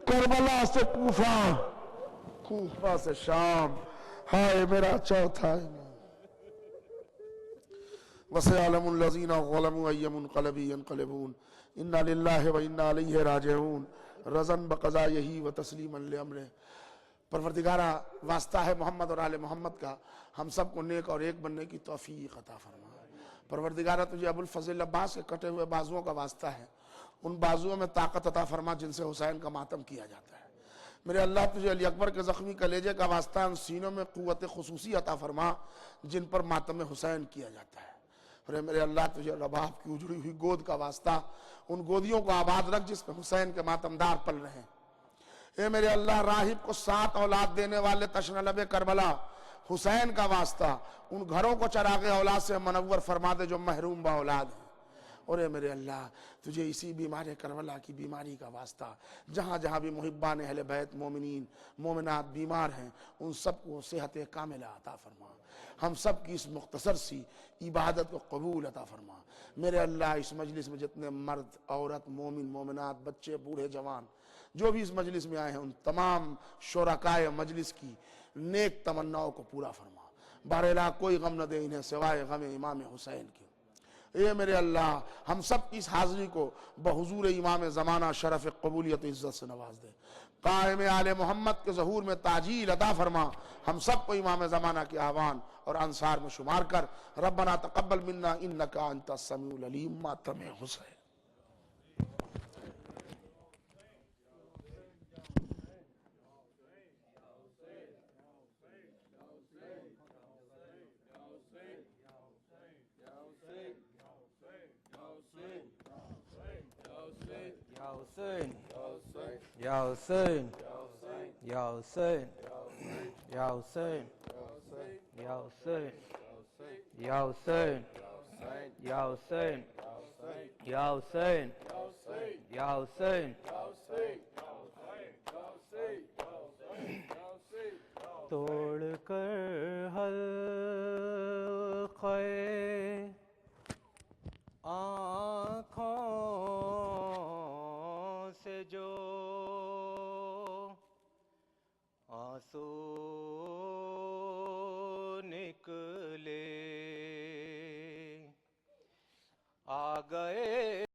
کربلا سے کوفہ, کوفہ سے شام, ہائے میرا چوتھا امام. وَسَيَعْلَمُ الَّذِينَ ظَلَمُوا أَيَّ مُنْقَلَبٍ يَنْقَلِبُونَ اِنَّا لِلَّهِ وَإِنَّا إِلَيْهِ رَاجِعُونَ رَضًا بِقَضَائِهِ وَتَسْلِيمًا لِأَمْرِهِ. پروردگارہ واسطہ ہے محمد اور آل محمد کا, ہم سب کو نیک اور ایک بننے کی توفیق عطا فرما. پروردگارہ تجھے ابو الفضل عباس کے کٹے ہوئے بازوؤں کا واسطہ ہے, ان بازوؤں میں طاقت عطا فرما جن سے حسین کا ماتم کیا جاتا ہے. میرے اللہ تجھے علی اکبر کے زخمی کلیجے کا واسطہ ان سینوں میں قوت خصوصی عطا فرما جن پر ماتم حسین کیا جاتا ہے. اور میرے اللہ تجھے رباب کی اجڑی ہوئی گود کا واسطہ ان گودیوں کو آباد رکھ جس میں حسین کے ماتمدار پل رہے ہیں. اے میرے اللہ راہب کو 7 اولاد دینے والے تشنہ لب کربلا حسین کا واسطہ ان گھروں کو چراغ اولاد سے منور فرما دے جو محروم با اولاد ہیں. اور اے میرے اللہ تجھے اسی بیمار کربلا کی بیماری کا واسطہ جہاں جہاں بھی محبان اہل بیت مومنین مومنات بیمار ہیں ان سب کو صحت کاملہ عطا فرما. ہم سب کی اس مختصر سی عبادت کو قبول عطا فرما. میرے اللہ اس مجلس میں جتنے مرد عورت مومن مومنات بچے بوڑھے جوان جو بھی اس مجلس میں آئے ہیں ان تمام شرکائے مجلس کی نیک تمناؤں کو پورا فرما. بہرحال کوئی غم نہ دے انہیں سوائے غم امام حسین کی. اے میرے اللہ ہم سب کی اس حاضری کو بحضور امام زمانہ شرف قبولیت عزت سے نواز دے. قائم آل محمد کے ظہور میں تاجیل عطا فرما. ہم سب کو امام زمانہ کے آوان اور انصار میں شمار کر. ربنا تقبل منا انکا انت السمیع العلیم. ماتم حسین. Ya Hussein, Ya Hussein, Ya Hussein, Ya Hussein, Ya Hussein, Ya Hussein, Ya Hussein, Ya Hussein, توڑ کر حلقے آنکھوں سے جو آنسو نکلے آ گئے